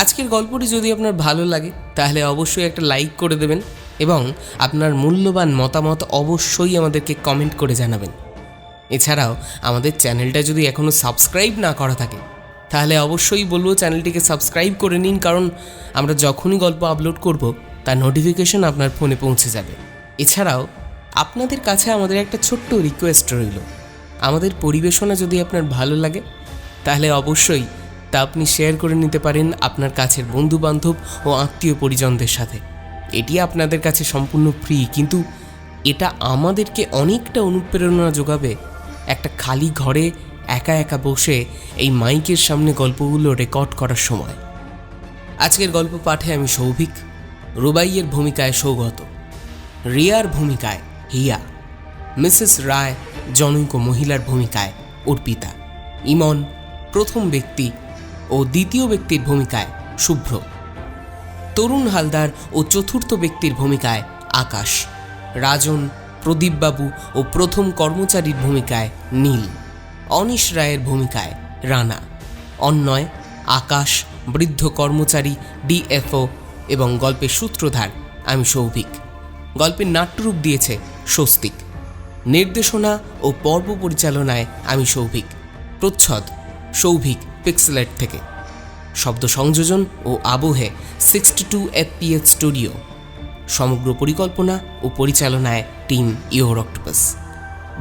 আজকের গল্পটি যদি আপনার ভালো লাগে তাহলে অবশ্যই একটা লাইক করে দেবেন এবং আপনার মূল্যবান মতামত অবশ্যই আমাদেরকে কমেন্ট করে জানাবেন। এছাড়াও আমাদের চ্যানেলটা যদি এখনও সাবস্ক্রাইব না করা থাকে তাহলে অবশ্যই বলবো চ্যানেলটিকে সাবস্ক্রাইব করে নিন, কারণ আমরা যখনই গল্প আপলোড করব তার নোটিফিকেশন আপনার ফোনে পৌঁছে যাবে। এছাড়াও আপনাদের কাছে আমাদের একটা ছোট্ট রিকোয়েস্ট রইল, আমাদের পরিবেশনা যদি আপনার ভালো লাগে তাহলে অবশ্যই তা আপনি শেয়ার করে নিতে পারেন আপনার কাছের বন্ধুবান্ধব ও আত্মীয় পরিজনদের সাথে। এটি আপনাদের কাছে সম্পূর্ণ ফ্রি, কিন্তু এটা আমাদেরকে অনেকটা অনুপ্রেরণা যোগাবে একটা খালি ঘরে একা একা বসে এই মাইকের সামনে গল্পগুলো রেকর্ড করার সময়। আজকের গল্প পাঠে আমি সৌভিক, রুবাইয়ের ভূমিকায় সৌগত, রিয়ার ভূমিকায় হিয়া, মিসেস রায় জনৈক মহিলার ভূমিকায় অর্পিতা, ইমন প্রথম ব্যক্তি ও দ্বিতীয় ব্যক্তির ভূমিকায় শুভ্র, তরুণ হালদার ও চতুর্থ ব্যক্তির ভূমিকায় আকাশ, রাজন প্রদীপবাবু ও প্রথম কর্মচারীর ভূমিকায় নীল, অনিশ রায়ের ভূমিকায় রানা, অন্যয় আকাশ, বৃদ্ধ কর্মচারী ডিএফও এবং গল্পের সূত্রধার আমি সৌভিক। গল্পের নাট্যরূপ দিয়েছে স্বস্তিক। নির্দেশনা ও পর্ব পরিচালনায় আমি সৌভিক। প্রচ্ছদ সৌভিক পিক্সেলেট থেকে। শব্দ সংযোজন ও আবহে 62 FPS স্টুডিও। সমগ্র পরিকল্পনা ও পরিচালনায় টিম ইওর অক্টোপাস।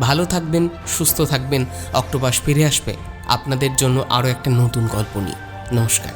ভালো থাকবেন, সুস্থ থাকবেন। অক্টোপাস ফিরে আসবে আপনাদের জন্য আরও একটা নতুন গল্প নিয়ে। নমস্কার।